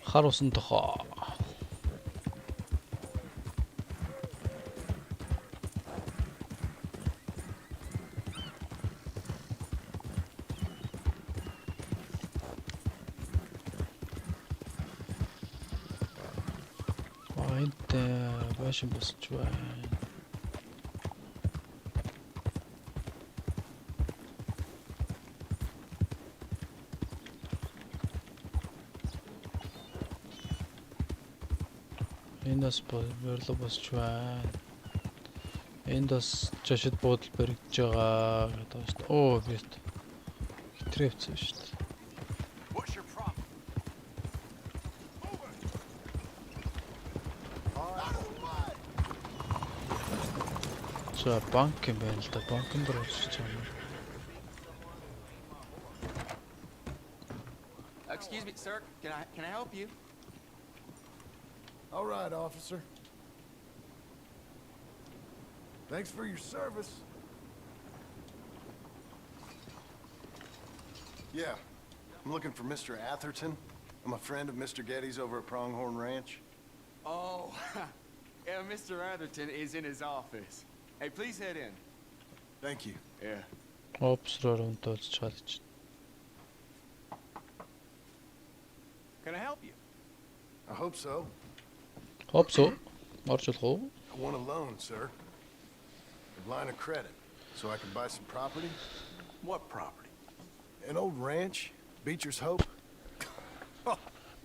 S1: Хар усан тохоо. Энд башин босч байна. Энд бас бөрлө босч байна. Энд бас жашид буудал баригдаж байгаа гэдэг шүү дээ. Оо бит. Хитрээвцэн шүү дээ. За банк юм байна л да. Банкнд дор очиж байгаа.
S9: Excuse me, sir. Can I help you?
S4: All right, officer. Thanks for your service. Yeah, I'm looking for Mr. Atherton. I'm a friend of Mr. Getty's over at Pronghorn Ranch.
S9: Oh, yeah, Mr. Atherton is in his office. Hey, please head in.
S4: Thank you.
S9: Yeah.
S1: Опсроор өнтөөж чалж.
S9: Can I help you?
S4: I hope so.
S1: Опсо. Орчлох.
S4: I want a loan, sir. A line of credit, so I can buy some property.
S9: What property?
S4: An old ranch, Beecher's Hope.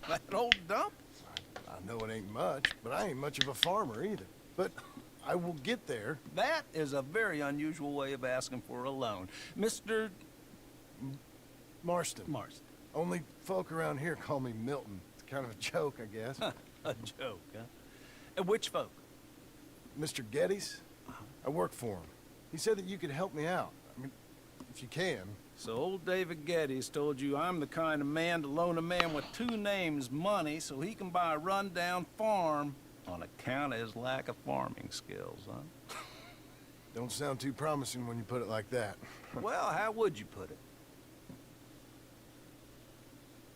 S8: That old dump?
S4: I know it ain't much, but I ain't much of a farmer either. But I will get there.
S8: That is a very unusual way of asking for a loan. Mr.
S4: Marston.
S8: Marston.
S4: Only folk around here call me Milton. It's kind of a joke, I guess.
S8: A joke, huh? And which folk?
S4: Mr. Getty's? I work for him. He said that you could help me out. I mean, if you can.
S8: So old David Geddes told you I'm the kind of man to loan a man with two names money so he can buy a rundown farm on account of his lack of farming skills, huh?
S4: Don't sound too promising when you put it like that.
S8: Well, how would you put it?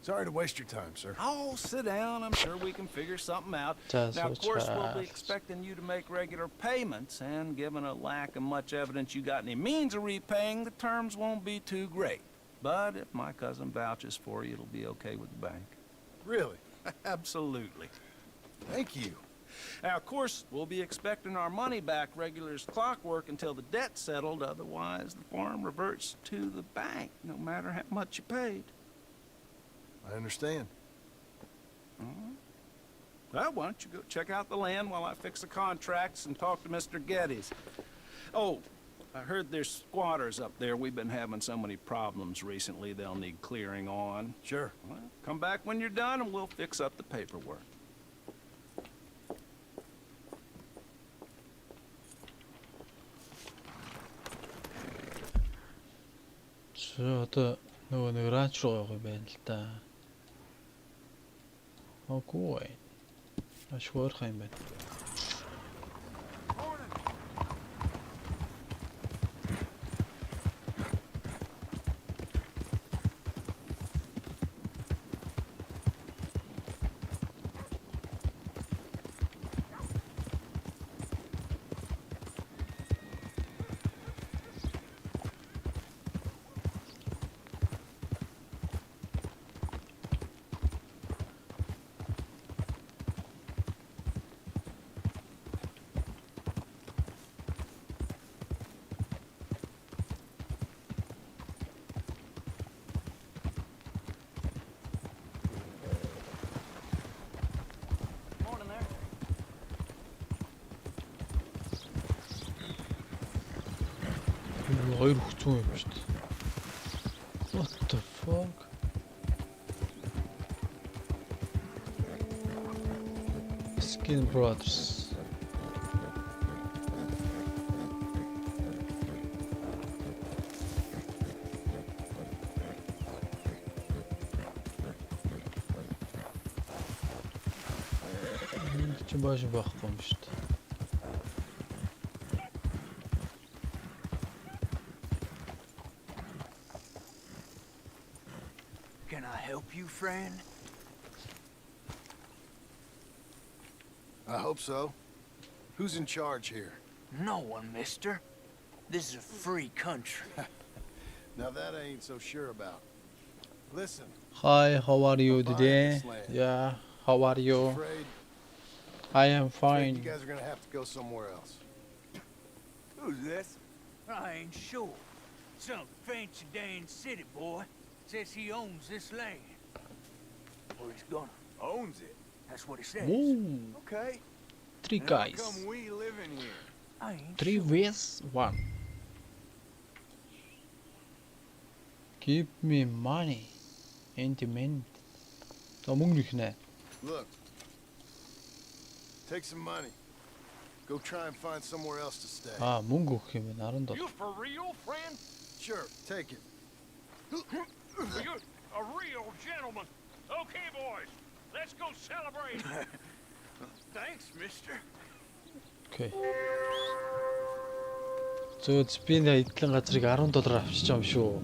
S4: Sorry to waste your time, sir.
S8: Oh, sit down. I'm sure we can figure something out.
S1: That's
S8: Now, of course, we'll be
S1: right.
S8: expecting you to make regular payments, and given a lack of much evidence you got any means of repaying, the terms won't be too great. But if my cousin vouches for you, it'll be okay with the bank.
S4: Really?
S8: Absolutely.
S4: Thank you.
S8: Now, of course, we'll be expecting our money back regular as clockwork until the debt's settled. Otherwise, the farm reverts to the bank, no matter how much you paid.
S4: I understand.
S8: Well, why don't you go check out the land while I fix the contracts and talk to Mr. Geddes. Oh, I heard there's squatters up there. We've been having so many problems recently, they'll need clearing on.
S4: Sure.
S8: Well, come back when you're done and we'll fix up the paperwork.
S1: Одоо нөгөө нэг ранч руу явах юм байна л да. Окей. Ашгүй юм байна. Хоёр хүчгүй юм шүү дээ. What the fuck? Skin Brothers. Чи бааш байхгүй юм шүү дээ.
S5: help you, friend?
S4: I hope so. Who's in charge here?
S5: No one, mister. This is a free country.
S4: Now that I ain't so sure about. Listen,
S1: Hi, how are you today? Yeah, how are you?
S4: afraid
S1: I am
S4: you
S1: fine.
S4: guys are gonna have to go somewhere else.
S5: Who's this? I ain't sure. Some fancy Dan city boy says he owns this land. Or he's gonna. Owns it? That's what he says.
S1: Ooh,
S5: Okay.
S1: 3
S5: How
S1: guys.
S5: come we live in here? I ain't
S1: 3 vs 1. Give me money. Intimate. За мөнгө ихнэ.
S4: Look, take some money. Go try and find somewhere else to stay.
S1: Мөнгө өгөх юм байна. 10 доллар.
S14: You for real, friend?
S4: Sure, take it.
S14: You're a real gentleman. Okay, boys, let's go celebrate.
S5: Thanks, mister.
S1: Окей. Зөөц би нэ эдлэн газрыг 10 доллар авчиж байгаа юм шүү.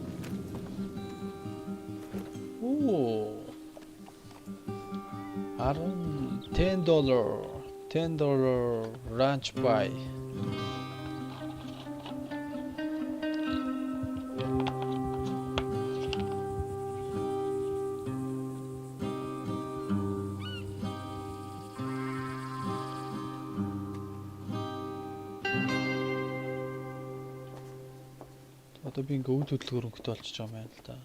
S1: Оо. $10 ranch buy. Одоо би ингээ үйл хөдлөлөөр өнгөтэй болчихж байгаа юм байна л да.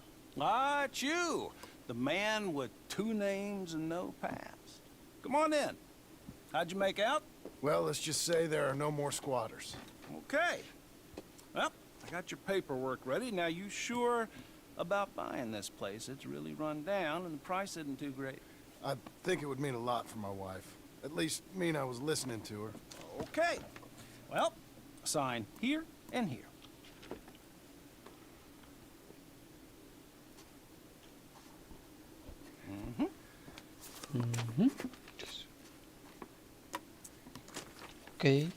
S16: Ah, it's you, the man with 2 names and no past. Come on in. How'd you make out?
S4: Well, let's just say there are no more squatters.
S16: Okay. Well, I got your paperwork ready. Now, you sure about buying this place? It's really run down, and the price isn't too great.
S4: I think it would mean a lot for my wife. At least mean I was listening to her.
S16: Okay. Well, sign here and here.
S1: Okay.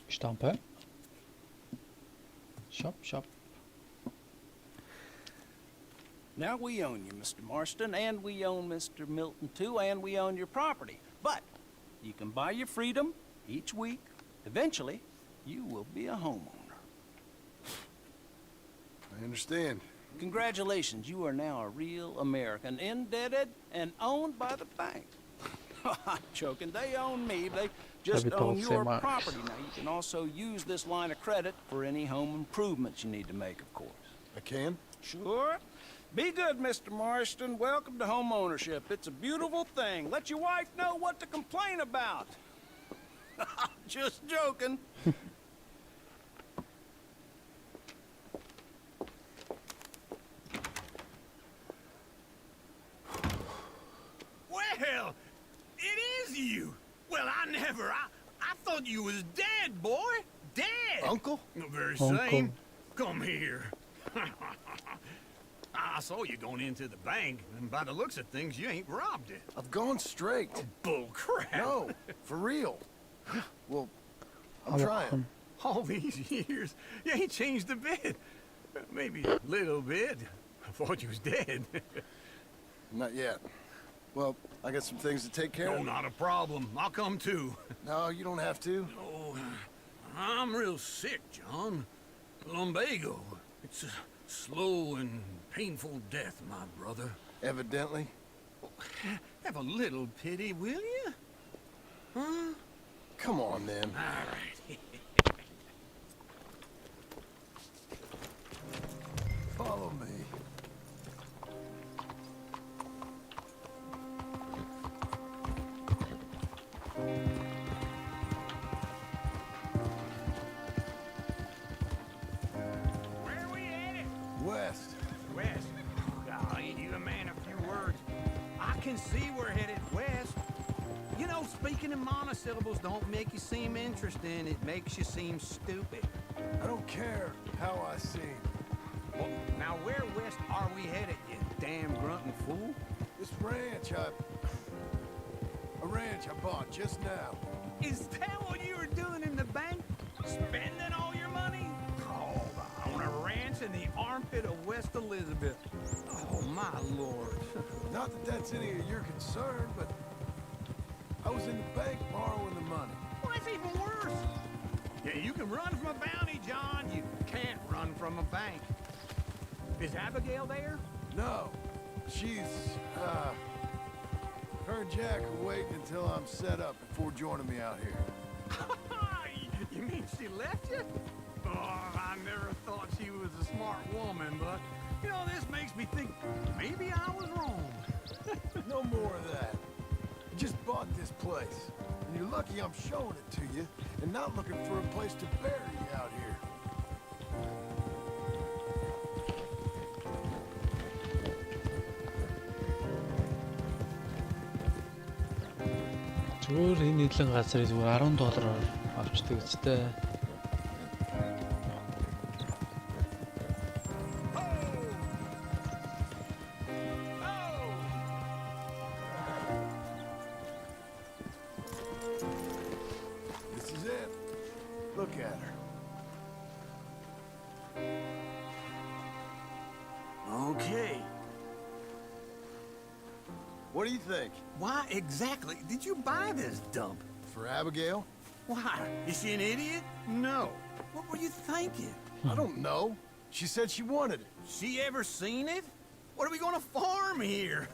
S1: Stampe. Shop.
S16: Now we own you, Mr. Marston, and we own Mr. Milton too, and we own your property. But you can buy your freedom each week. Eventually, you will be a homeowner.
S4: I understand.
S16: Congratulations, you are now a real American, indebted and owned by the bank. I'm joking, they own me, they just own your property. Now, you can also use this line of credit for any home improvements you need to make, of course.
S4: I can?
S16: Sure. Be good, Mr. Marston. Welcome to home ownership. It's a beautiful thing. Let your wife know what to complain about. Just joking.
S5: Well, it is you. Well, I thought you was dead, boy. Dead.
S4: Uncle?
S5: The very
S1: Uncle.
S5: same. Come here. I saw you going into the bank, and by the looks of things, you ain't robbed it.
S4: I've gone straight.
S5: Bull crap.
S4: No, for real. Well, I'm trying.
S5: All these years, you ain't changed a bit. Maybe a little bit. I thought you was dead.
S4: Not yet. Well, I got some things to take care
S5: No,
S4: of.
S5: not a problem. I'll come too.
S4: No, you don't have to.
S5: Oh, I'm real sick, John. Lumbago. It's a slow and painful death, my brother.
S4: Evidently.
S5: Have a little pity, will you? Huh?
S4: Come on, then.
S5: All right.
S4: Follow me.
S5: Where are we headed?
S4: West.
S5: West. Oh, ain't you a man of few words? I can see we're headed west. You know, speaking in monosyllables don't make you seem interesting. It makes you seem stupid.
S4: I don't care how I seem.
S5: Well, now where west are we headed, you damn grunting fool?
S4: This ranch, A ranch I bought just now.
S5: Is that what you were doing in the bank? Spending all your money? Oh, on a ranch in the armpit of West Elizabeth. Oh, my lord.
S4: Not that that's any of your concern, but I was in the bank borrowing the money.
S5: Well, that's even worse. Yeah, you can run from a bounty, John. You can't run from a bank. Is Abigail there?
S4: No. She's, her and Jack are waiting until I'm set up before joining me out here.
S5: You mean she left you? Oh, I never thought she was a smart woman, but, you know, this makes me think maybe I was wrong.
S4: No more of that. I just bought this place, and you're lucky I'm showing it to you, and not looking for a place to bury you out here.
S1: Зүгээр энэ нийлэн газрыг зүгээр $10 авчдаг үстэй.
S4: This is it. Look at her.
S5: Okay.
S4: What do you think?
S5: Why exactly did you buy this dump?
S4: For Abigail?
S5: Why? Is she an idiot? No. What were you thinking?
S4: I don't know. She said she wanted it.
S5: She ever seen it? What are we gonna farm here?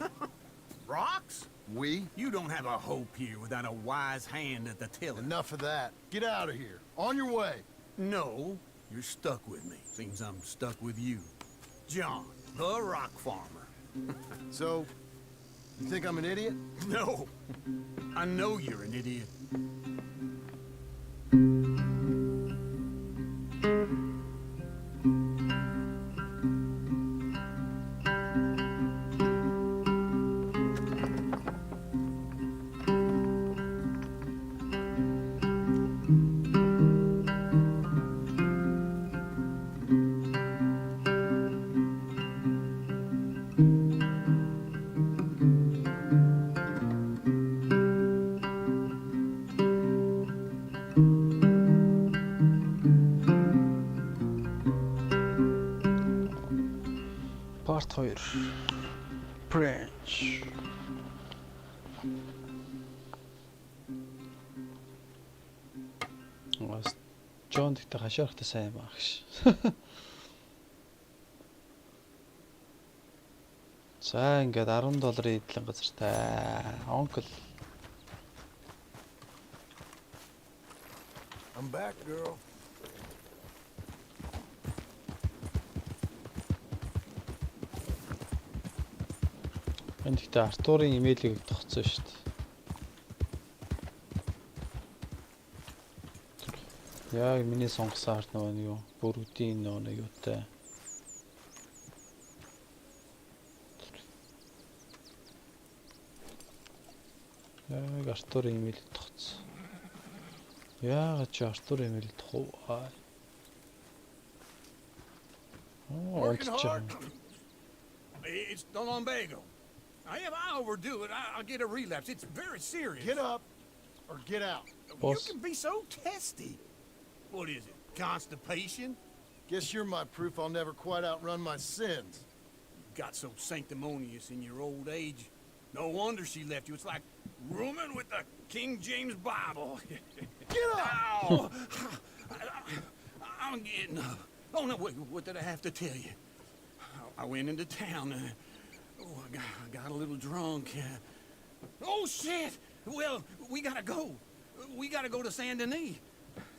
S5: Rocks?
S4: We?
S5: You don't have a hope here without a wise hand at the tiller.
S4: Enough of that. Get out of here. On your way.
S5: No, you're stuck with me. Seems I'm stuck with you. John, the rock farmer.
S4: So, you think I'm an idiot?
S5: No. I know you're an idiot.
S1: Part 2. Branch. Джон гэхдээ хашаахтай сайн баг ш. За ингээд $10 эдлэн газартай. Онкл.
S4: I'm back, girl.
S1: Энд гэхдээ Артурын имэйлийг тогтсон шүү дээ. Яг миний сонгосон арт нөгөө юу бүрүүдийн нөгөө юутай. Яг Артурын имэйл тогтсон. Яагаад ч Артурын имэйл тохов. Oh,
S5: It's the lumbago. If I overdo it, I'll get a relapse. It's very serious.
S4: Get up or get out.
S1: Boss.
S5: You can be so testy. What is it? Constipation?
S4: Guess you're my proof I'll never quite outrun my sins.
S5: Got so sanctimonious in your old age. No wonder she left you. It's like rooming with the King James Bible.
S4: Get up!
S5: Ow! I'm getting up. Oh, no, wait, what did I have to tell you? I went into town. I got a little drunk. Oh, shit! Well, we gotta go. We gotta go to Saint Denis.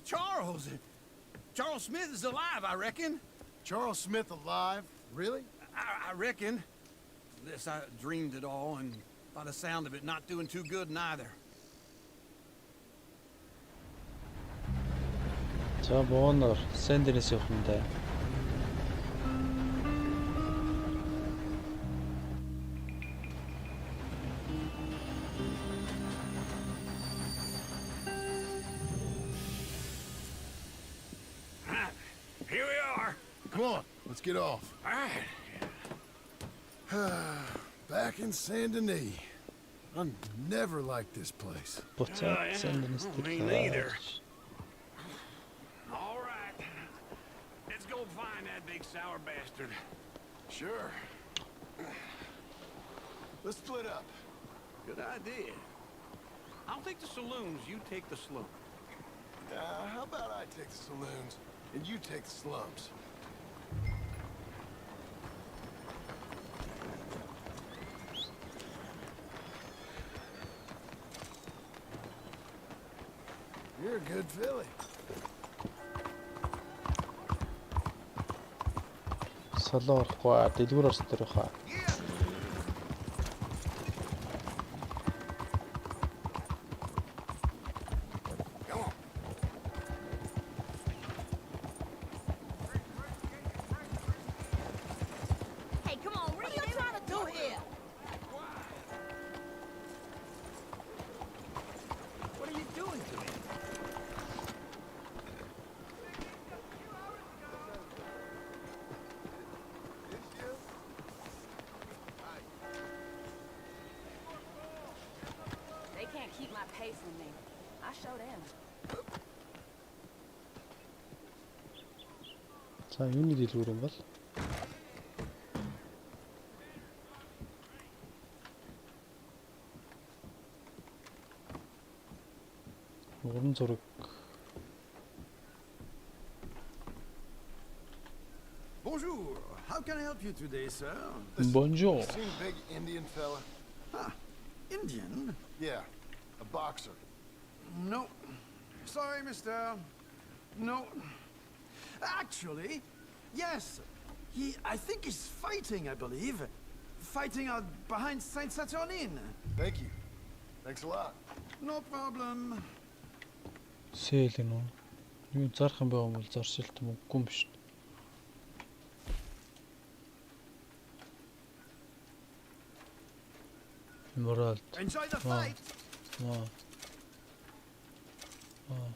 S5: Charles Smith is alive, I reckon.
S4: Charles Smith alive? Really?
S5: I reckon. Unless I dreamed it all, and by the sound of it, not doing too good neither.
S1: За бонор Сендерис явах юм даа.
S5: Here we are.
S4: Come on, let's get off.
S5: All right.
S4: Back in Saint Denis. I never liked this place.
S1: Буцаад сэндэн
S14: Me neither. All right. Let's go find that big sour bastard.
S4: Sure. Let's split up.
S14: Good idea. I'll take the saloons, you take the slum.
S4: How about I take the saloons and you take the slums? You're a good filly.
S1: Солоо орохгүй дэлгүүр орс дээр хаа.
S15: Hey, come on, what are you trying to do here?
S5: What are you doing to me?
S15: They can't keep my pay from me. I show them.
S1: За юуны дэлгүүр юм бол? Уран зураг.
S8: Bonjour. How can I help you today, sir?
S1: Bonjour.
S4: Seen a big Indian fella?
S8: Huh. Indian?
S4: Yeah, a boxer.
S8: No. Sorry, mister. No. Actually, yes. I think he's fighting, I believe. Fighting out behind Saint Saturnin.
S4: Thank you. Thanks a lot.
S8: No problem.
S1: Сэл энэ. Юу зарах юм байгаа юм бол заршилт юм үгүй юм шүү дээ. Emerald.
S8: Enjoy the fight.
S1: Wow. Wow.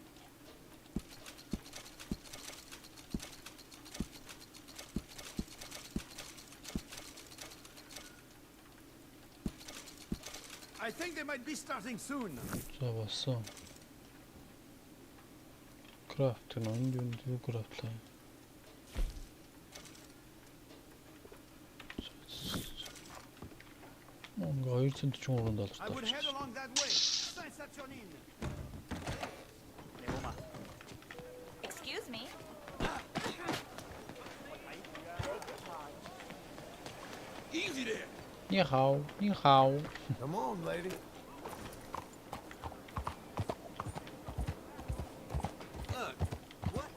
S8: I think they might be starting soon.
S1: За болсон. Крафт нөө энд юу крафтлаа. Монго $243.
S8: I would head along that way. Saint Saturnin.
S15: Excuse me.
S14: Easy there.
S1: 你好，你好。
S4: Come on, lady.
S8: Look, what?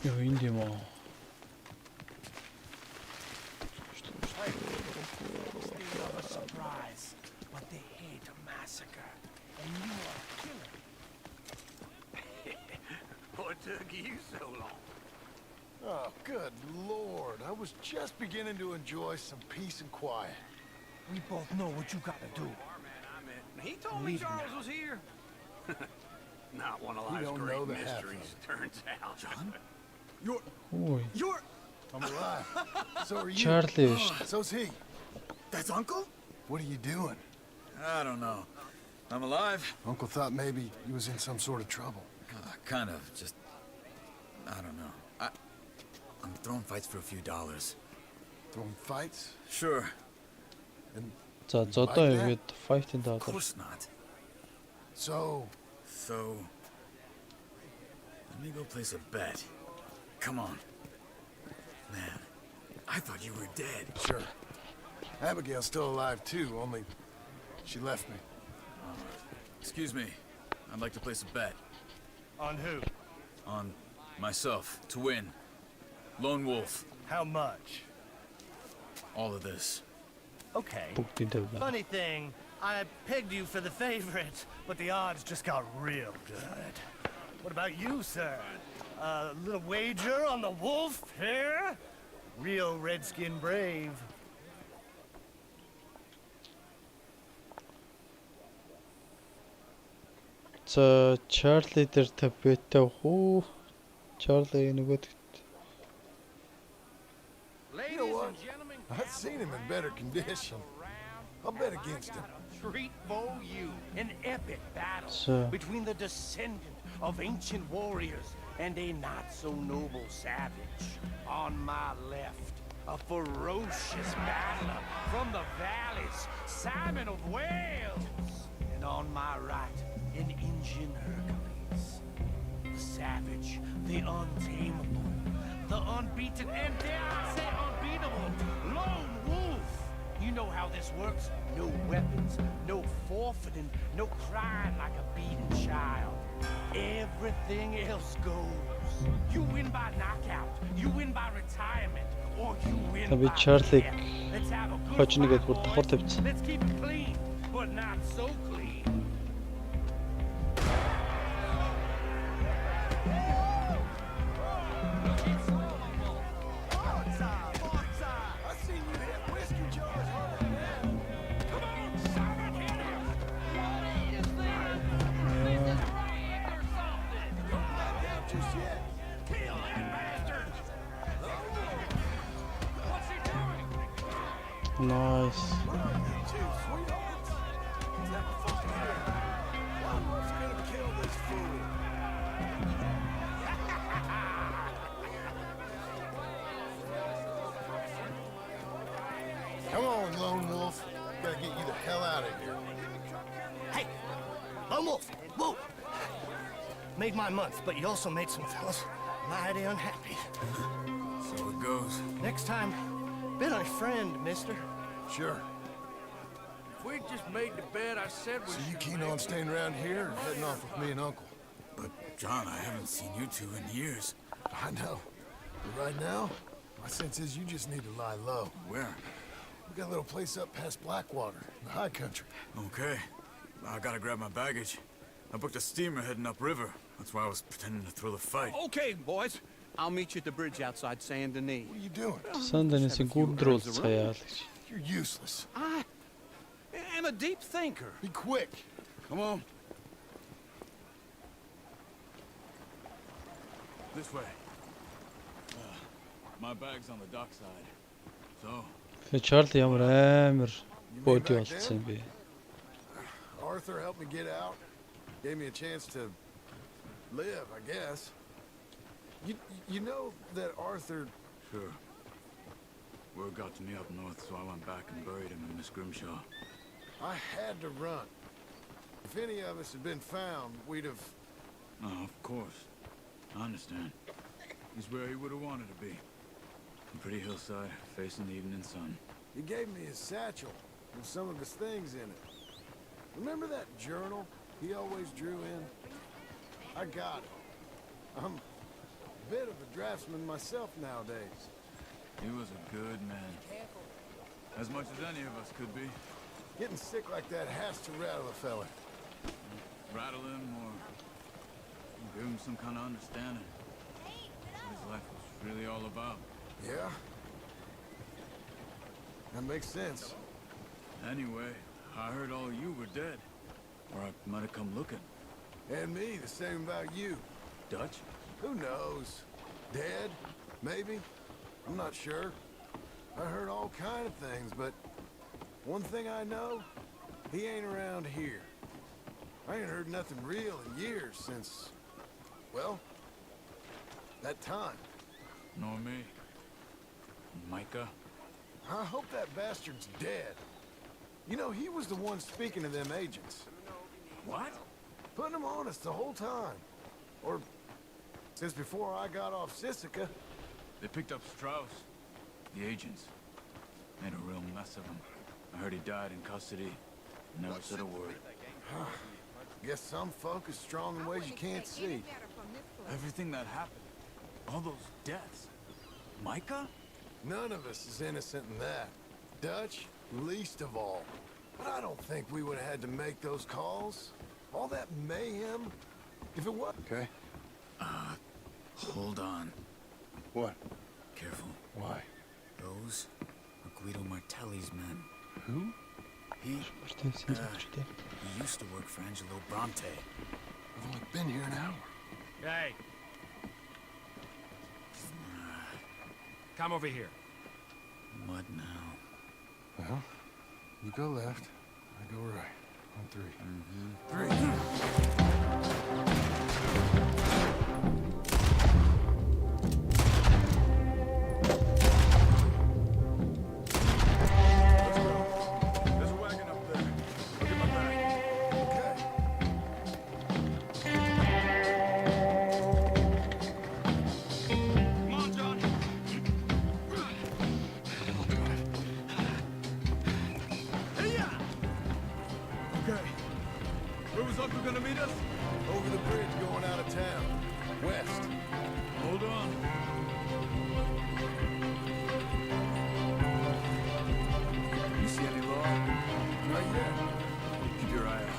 S1: Юу энд юм аа?
S5: A surprise, but they hate a massacre, and you are a killer.
S14: What took you so long?
S4: Oh, good Lord. I was just beginning to enjoy some peace and quiet.
S5: We both know what you gotta do.
S14: He told me Charles was here. Not one of
S4: You
S14: life's
S4: don't
S14: great
S4: know the half
S14: mysteries, turns out. John?
S4: You're... I'm alive. So are you.
S1: Charlie.
S4: So's he.
S8: That's Uncle?
S4: What are you doing?
S8: I don't know. I'm alive.
S4: Uncle thought maybe he was in some sort of trouble.
S8: Kind of. Just... I don't know. I'm throwing fights for a few dollars.
S4: Throwing fights?
S8: Sure.
S4: And
S1: За зодоо игээд fight-ын даа.
S8: Of course not.
S4: So...
S8: Let me go place a bet. Come on. Man, I thought you were dead.
S4: Sure. Abigail's still alive too, only she left me.
S8: Excuse me. I'd like to place a bet.
S5: On who?
S8: On myself, to win. Lone Wolf.
S5: How much?
S8: All of this.
S5: Okay.
S1: Бүгдийн тавилаа.
S5: Funny thing, I pegged you for the favorite, but the odds just got real good. What about you, sir? A little wager on the wolf here? Real redskin brave.
S1: За Charlie дээр табитай хуу. Charlie нөгөөд
S8: You know what? I've seen him in better condition. I'll bet against him.
S6: Treat for you, an epic battle
S1: So-
S6: between the descendant of ancient warriors and a not-so-noble savage. On my left, a ferocious battler from the valleys, Simon of Wales. And on my right, an Indian Hercules. The savage, the untamable, the unbeaten, and dare I say unbeatable, lone wolf. You know how this works. No weapons, no forfeiting, no crying like a beaten child. Everything else goes. You win by knockout, you win by retirement, or you win
S1: Tabii
S6: by
S1: Charlie
S6: death. Let's have a good
S1: хожныг бүр
S6: fight,
S1: давхар
S6: boys.
S1: тавьчихсан.
S6: Let's keep it clean, but not so clean.
S8: I seen you hit whiskey jars harder than that. Come on, Simon, hit him! Don't back down just yet.
S6: Kill that bastard! What's he doing?
S1: Nice.
S8: What are you two, sweethearts? Let's have a fight here. One wolf's gonna kill this fool.
S4: Come on, Lone Wolf. Gotta get you the hell out of here.
S5: Hey, Lone Wolf, whoa! Made my month, but you also made some fellas mighty unhappy.
S8: So it goes.
S5: Next time, be my friend, mister.
S4: Sure.
S6: If we'd just made the bed I said we
S4: So you keen on staying around here or heading off with me and Uncle?
S8: But, John, I haven't seen you two in years.
S4: I know. But right now, my sense is you just need to lie low.
S8: Where?
S4: We got a little place up past Blackwater, in the high country.
S8: Okay. I gotta grab my baggage. I booked a steamer heading upriver. That's why I was pretending to throw the fight.
S16: Okay, boys. I'll meet you at the bridge outside Saint Denis.
S4: What are you doing?
S1: Санденис гүрдрүүл цаяа л гэж.
S4: You're useless.
S16: I am a deep thinker.
S4: Be quick.
S8: Come on. This way. My bag's on the dockside. So,
S1: Тэгээ Charlie ямар амар боди болцсон юм бэ?
S4: Arthur helped me get out. Gave me a chance to live, I guess. You know that Arthur...
S8: sure. Word got to me up north, so I went back and buried him in Miss Grimshaw.
S4: I had to run. If any of us had been found, we'd have...
S8: Oh, of course. I understand. He's where he would have wanted to be. A pretty hillside, facing the evening sun.
S4: He gave me his satchel with some of his things in it. Remember that journal he always drew in? I got it. I'm a bit of a draftsman myself nowadays.
S8: He was a good man. As much as any of us could be.
S4: Getting sick like that has to rattle a fella.
S8: Rattle him or give him some kind of understanding. What his life was really all about.
S4: Yeah? That makes sense.
S8: Anyway, I heard all you were dead. Or I might have come looking.
S4: And me, the same about you.
S8: Dutch?
S4: Who knows? Dead? Maybe? I'm not sure. I heard all kind of things, but one thing I know, he ain't around here. I ain't heard nothing real in years since, well, that time.
S8: Nor me. Micah?
S4: I hope that bastard's dead. You know, he was the one speaking to them agents.
S8: What?
S4: Putting them on us the whole time. Or since before I got off Sisika.
S8: They picked up Strauss. The agents. Made a real mess of him. I heard he died in custody. Never said a word.
S4: Guess some folk is strong in ways you can't see.
S8: Everything that happened. All those deaths. Micah?
S4: None of us is innocent in that. Dutch, least of all. But I don't think we would have had to make those calls. All that mayhem. If it was...
S8: Okay. Hold on.
S4: What?
S8: Careful.
S4: Why?
S8: Those are Guido Martelli's men.
S4: Who?
S8: He used to work for Angelo Bronte.
S4: only been here an hour.
S6: Hey. Come over here.
S13: What now?
S4: Well, you go left, I go right. On three.
S8: There's a wagon up there. Look at my back.
S4: Okay.
S8: Come on, Johnny. Hey-ya! Okay. Where was Uncle gonna meet us?
S4: Over the bridge going out of town. West.
S8: Hold on. You see any law?
S4: Not yet.
S8: Keep your eye out.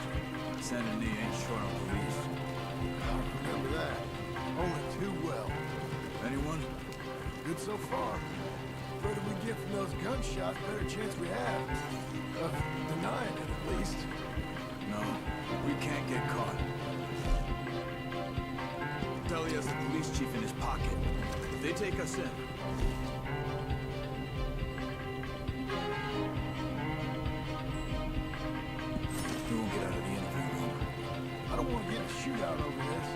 S8: San Denis ain't short on police.
S4: I remember that. Only too well.
S8: Anyone?
S4: Good so far. Further we get from those gunshots, better chance we have. Of denying it, at least.
S8: No, we can't get caught. Telly has the police chief in his pocket. If they take us in, we won't get out of the interview room.
S4: I don't want to get in a shootout over this.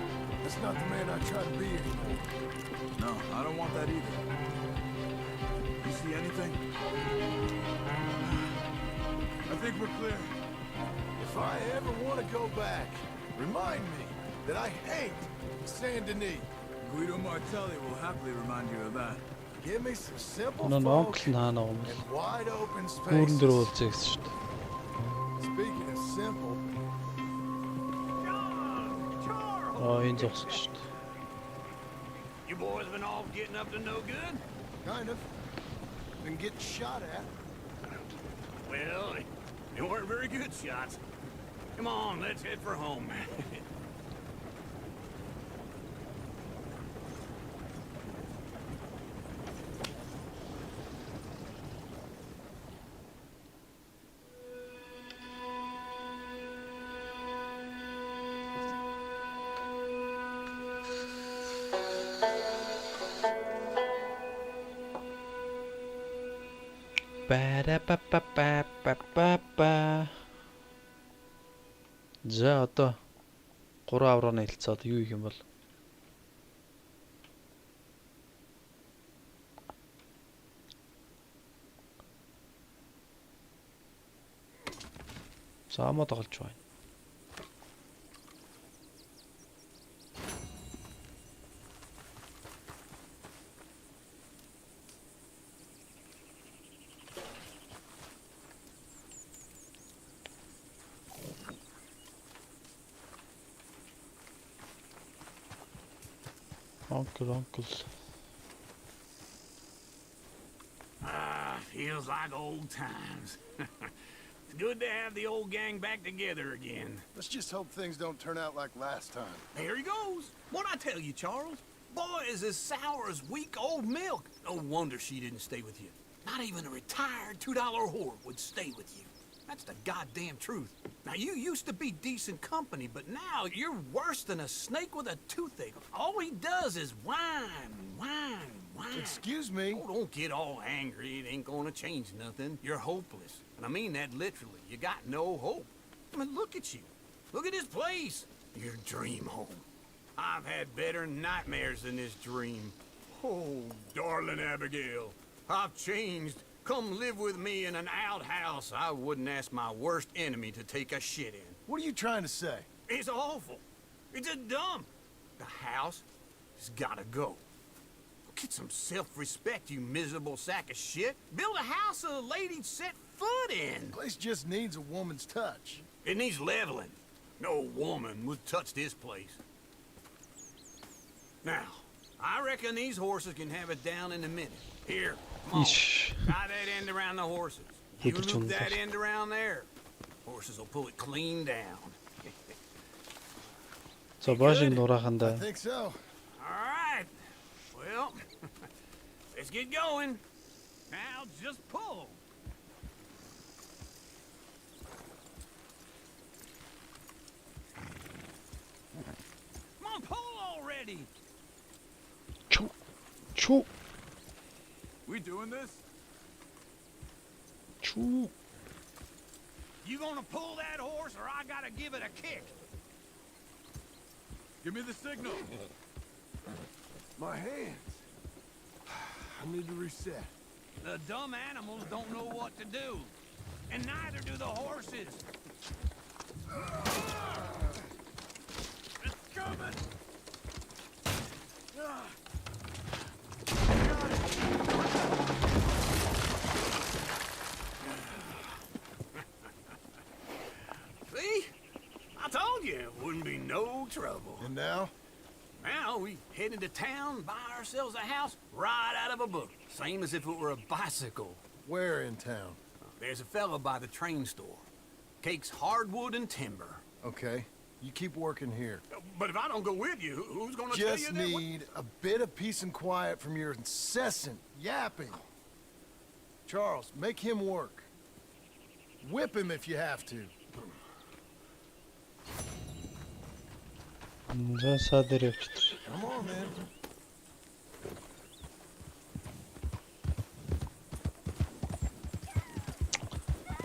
S4: That's not the man I try to be anymore.
S8: No, I don't want that either. You see anything? I think we're clear.
S4: If I ever want to go back, remind me that I hate Saint Denis.
S8: Guido Martelli will happily remind you of that.
S4: Give me some simple
S1: Манай
S4: folk
S1: онcle нь хаана юм
S4: and wide open
S1: Гүүрэн
S4: spaces.
S1: дээр уулзъя гэсэн шүү дээ.
S4: Speaking of simple,
S1: Энэ зогсож шүү дээ.
S6: You boys been all getting up to no good?
S4: kind of. Been getting shot at.
S6: Well, they weren't very good shots. Come on, let's head for home.
S1: Ба-да-ба-ба-ба-ба-ба. За одоо 3 аврагын хэлцээ одоо юу их юм бол? Саамаа тоглож байна. Uncle.
S6: Feels like old times. It's good to have the old gang back together again.
S4: Let's just hope things don't turn out like last time.
S16: There he goes. What'd I tell you, Charles? Boy is as sour as week-old milk. No wonder she didn't stay with you. Not even a retired $2 whore would stay with you. That's the goddamn truth. Now, you used to be decent company, but now you're worse than a snake with a toothache. All he does is whine.
S4: Excuse me?
S6: Oh, don't get all angry. It ain't gonna change nothing. You're hopeless. And I mean that literally. You got no hope. I mean, look at you. Look at this place. Your dream home. I've had better nightmares than this dream. Oh, darling Abigail, I've changed. Come live with me in an outhouse I wouldn't ask my worst enemy to take a shit in.
S4: What are you trying to say?
S6: It's awful. It's a dump. The house has gotta go. Get some self-respect, you miserable sack of shit. Build a house a lady'd set foot in.
S4: The place just needs a woman's touch.
S6: It needs leveling. No woman would touch this place. Now, I reckon these horses can have it down in a minute. Here, come on. Tie that end around the horses. You loop that end around there. Horses will pull it clean down.
S1: So баажиг нурааханда.
S4: I think so.
S6: All right. Well, let's get going. Now just pull. ready.
S1: Choo.
S8: We doing this?
S1: Choo.
S6: You gonna pull that horse, or I gotta give it a kick?
S8: Give me the signal. My hands. I need to reset.
S6: The dumb animals don't know what to do. And neither do the horses. It's coming! See? I told you it wouldn't be no trouble.
S8: And now?
S6: Now we head into town, buy ourselves a house right out of a book. Same as if it were a bicycle.
S8: Where in town?
S6: There's a fella by the train store. Cakes hardwood and timber.
S8: Okay. You keep working here.
S6: But if I don't go with you, who's gonna tell you
S8: Just
S6: that?
S8: need a bit of peace and quiet from your incessant yapping. Charles, make him work. Whip him if you have to.
S1: За саад дээр явчихчих.
S8: Come on, man.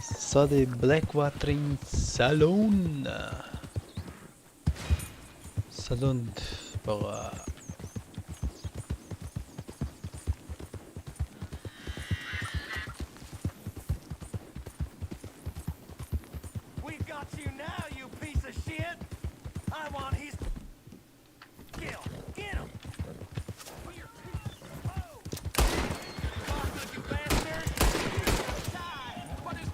S1: Сады Blackwater-ийн салон. Салонд байгаа.
S5: We've got you now, you piece of shit! I want his kill. Get him! Whoa! Fuck, you bastard! Die! What is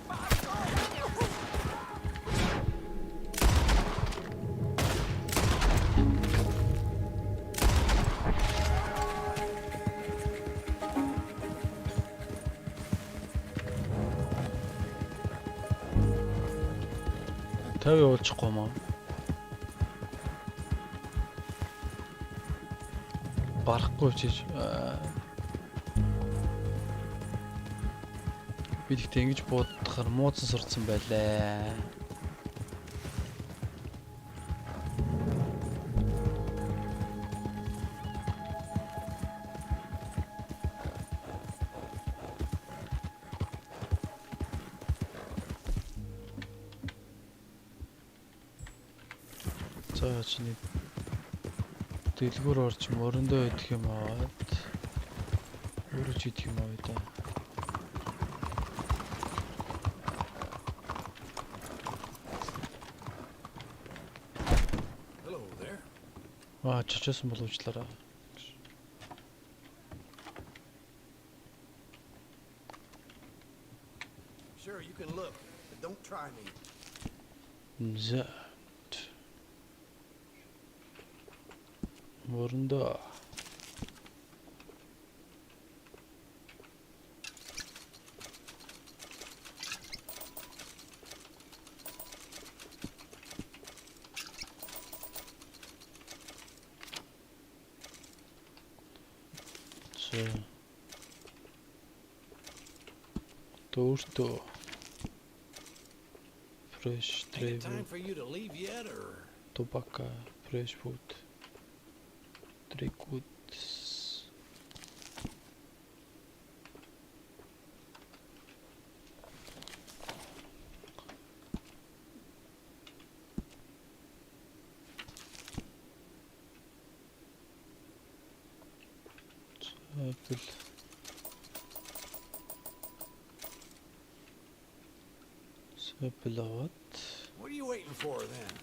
S1: Тав явуулчихгүй маа. Барахгүй чиж. Би тэгтээ ингэж буудахаар мууцсан сурцсан байлаа. За чиний дэлгүүр орж мөрөндөө идэх юм аваад өөрөө ч идэх юм аваа да.
S8: Hello there.
S1: Чичсэн боловчлаараа.
S5: Sure, you can look, but don't try me.
S1: За. Мөрөндөө. Tosto. Fresh
S16: Ain't it time
S1: travel.
S16: for you to leave yet, or?
S1: Tobacco. Fresh food. Drink goods. Apple. Apple what?
S16: What are you waiting for then?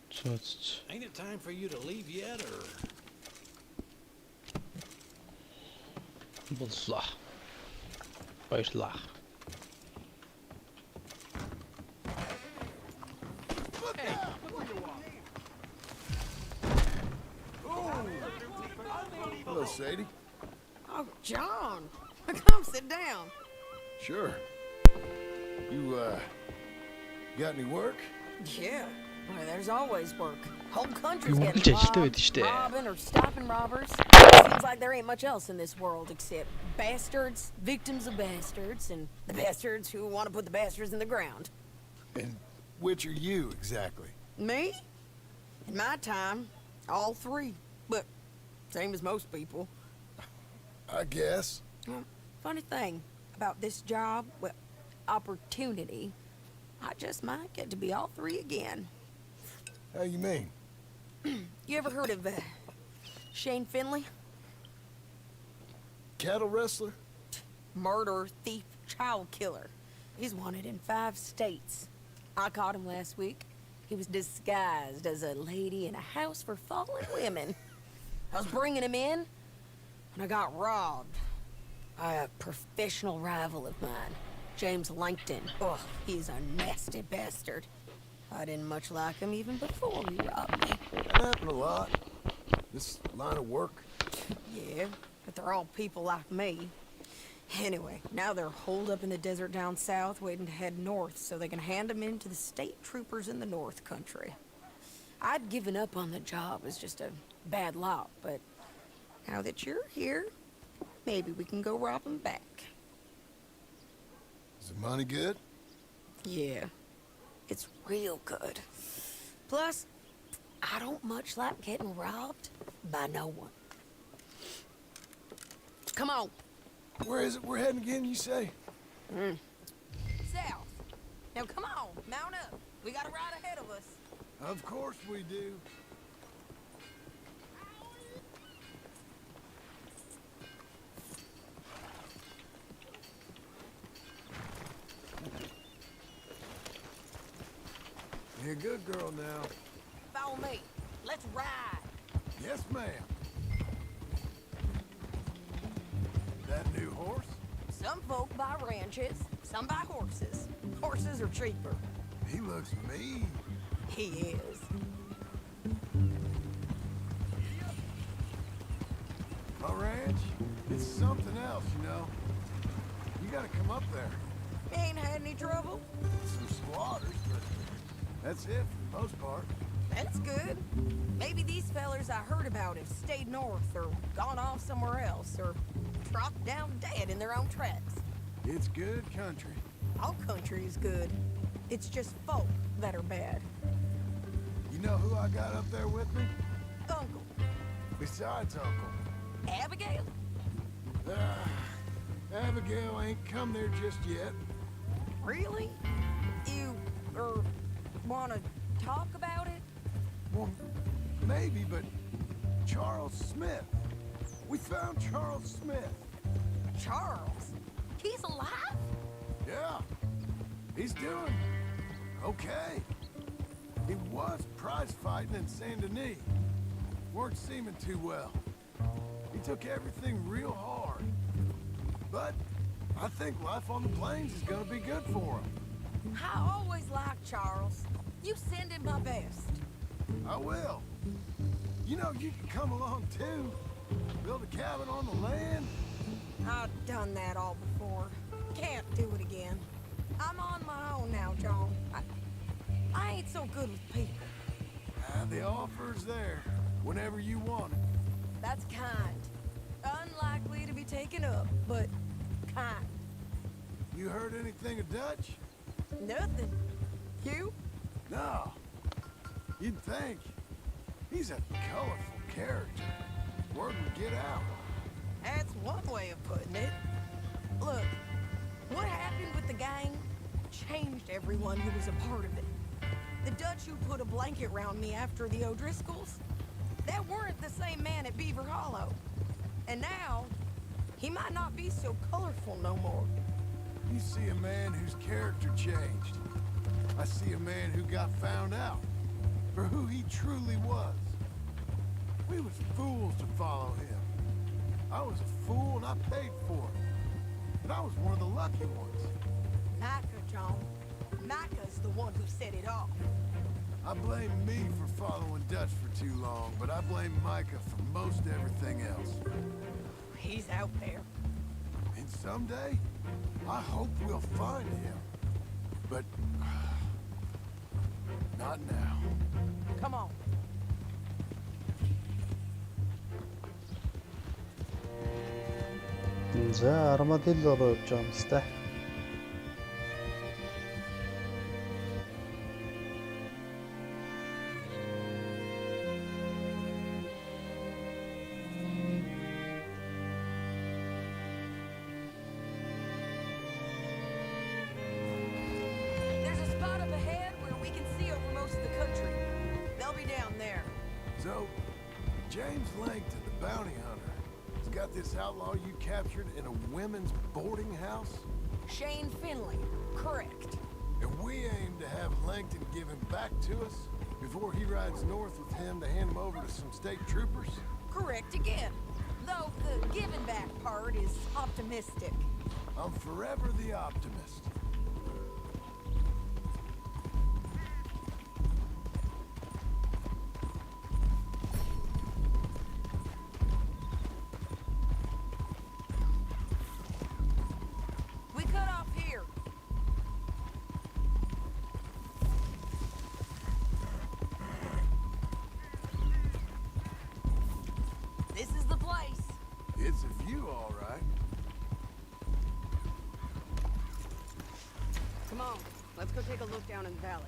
S1: So it's
S16: Ain't it time for you to leave yet, or?
S1: Bolslah. Başlah.
S8: Hello, Sadie.
S15: Oh, John. Come sit down.
S4: Sure. You, got any work?
S15: Yeah. Well, there's always work. Whole country's
S1: Yok,
S15: getting
S1: çeşitli
S15: robbed,
S1: işte.
S15: robbing or stopping robbers. Seems like there ain't much else in this world except bastards, victims of bastards, and the bastards who want to put the bastards in the ground.
S4: And which are you, exactly?
S15: Me? In my time, all three. But same as most people.
S4: I guess.
S15: Well, funny thing about this job, well, opportunity, I just might get to be all three again.
S4: How you mean?
S15: You ever heard of Shane Finley?
S4: Cattle wrestler?
S15: Murderer, thief, child killer. He's wanted in 5 states. I caught him last week. He was disguised as a lady in a house for fallen women. I was bringing him in, and I got robbed by a professional rival of mine, James Langton. Oh, he's a nasty bastard. I didn't much like him even before he robbed me.
S4: That happened a lot. This line of work.
S15: Yeah, but they're all people like me. Anyway, now they're holed up in the desert down south, waiting to head north so they can hand them in to the state troopers in the north country. I'd given up on the job as just a bad lot, but now that you're here, maybe we can go rob them back.
S4: Is the money good?
S15: Yeah, it's real good. Plus, I don't much like getting robbed by no one. Come on.
S4: Where is it we're heading again, you say?
S15: South. Now come on, mount up. We got a ride ahead of us.
S4: Of course we do. You're a good girl now.
S15: Follow me. Let's ride.
S4: Yes, ma'am. That new horse?
S15: Some folk buy ranches, some buy horses. Horses are cheaper.
S4: He looks mean.
S15: He is.
S4: My ranch, it's something else, you know. You gotta come up there.
S15: Ain't had any trouble?
S4: Some squatters, but that's it for the most part.
S15: That's good. Maybe these fellers I heard about have stayed north or gone off somewhere else or dropped down dead in their own tracks.
S4: It's good country.
S15: All country is good. It's just folk that are bad.
S4: You know who I got up there with me?
S15: Uncle.
S4: Besides Uncle.
S15: Abigail?
S4: Abigail ain't come there just yet.
S15: Really? You, wanna talk about it?
S4: Well, maybe, but Charles Smith. We found Charles Smith.
S15: Charles? He's alive?
S4: Yeah. He's doing okay. He was prize fighting in Saint Denis. Weren't seeming too well. He took everything real hard. But I think life on the plains is gonna be good for him.
S15: I always liked Charles. You send him my best.
S4: I will. You know, you can come along too. Build a cabin on the land.
S15: I've done that all before. Can't do it again. I'm on my own now, John. I ain't so good with people.
S4: The offer's there whenever you want it.
S15: That's kind. Unlikely to be taken up, but kind.
S4: You heard anything of Dutch?
S15: Nothing. You?
S4: No. You'd think. He's a colorful character. Word would get out.
S15: That's one way of putting it. Look, what happened with the gang changed everyone who was a part of it. The Dutch who put a blanket around me after the O'Driscolls, that weren't the same man at Beaver Hollow. And now, he might not be so colorful no more.
S4: You see a man whose character changed. I see a man who got found out for who he truly was. We was fools to follow him. I was a fool and I paid for it. But I was one of the lucky ones.
S15: Micah, John. Micah's the one who set it off.
S4: I blame me for following Dutch for too long, but I blame Micah for most everything else.
S15: he's out there.
S4: And someday, I hope we'll find him. But not now.
S15: Come on.
S1: За армадилло руу явж байгаа юм сте.
S15: There's a spot up ahead where we can see over most of the country. They'll be down there.
S4: So, James Langton, the bounty hunter, has got this outlaw you captured in a women's boarding house?
S15: Shane Finley, correct.
S4: And we aim to have Langton give him back to us before he rides north with him to hand him over to some state troopers?
S15: Correct again. Though the giving back part is optimistic.
S4: I'm forever the optimist.
S15: We cut off here. This is the place.
S4: It's a view, all right.
S17: Come on, let's go take a look down in the valley.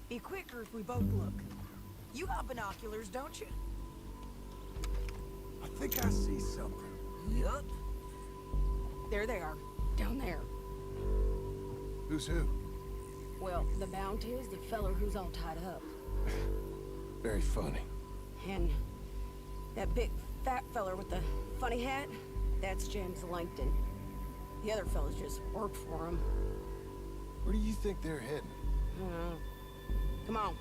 S15: Be quicker if we both look. You got binoculars, don't you?
S4: I think I see something.
S15: Yup. There they are, down there.
S4: Who's who?
S17: Well, the bounty is the feller who's all tied up.
S4: Very funny.
S17: And that big fat feller with the funny hat, that's James Langton. The other fellas just work for him.
S4: Where do you think they're heading?
S17: Come on.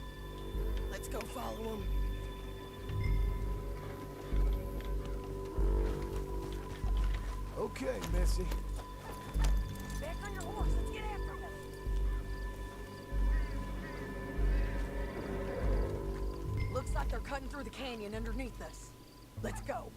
S15: Let's go follow them.
S4: Okay, Missy.
S15: Back on your horse, let's get after them. Looks like they're cutting through the canyon underneath us. Let's go.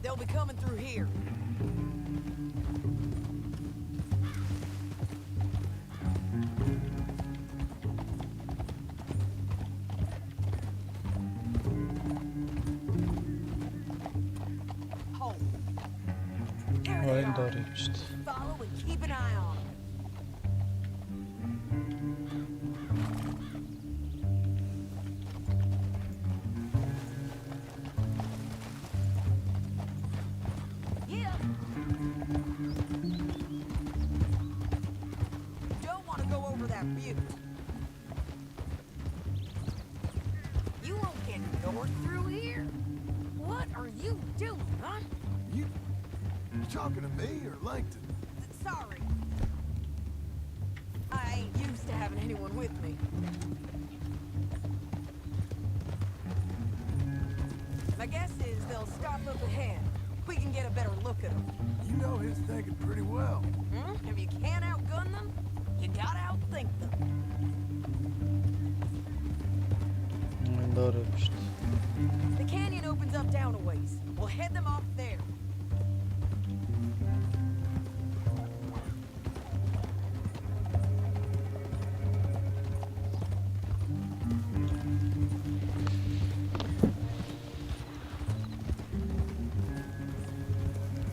S15: They'll be coming through here. Hold. There they
S1: Oyun
S15: are.
S1: doğruymuş işte.
S15: Follow and keep an eye on 'em. Yeah. Don't want to go over that butte. You won't get north through here. What are you doing, huh?
S4: You talking to me or Langton?
S15: Sorry. I ain't used to having anyone with me. My guess is they'll stop up ahead. We can get a better look at them.
S4: You know his thinking pretty well.
S15: If you can't outgun them, you gotta outthink them.
S1: Oyun doğruymuş işte.
S15: The canyon opens up down a ways. We'll head them off there.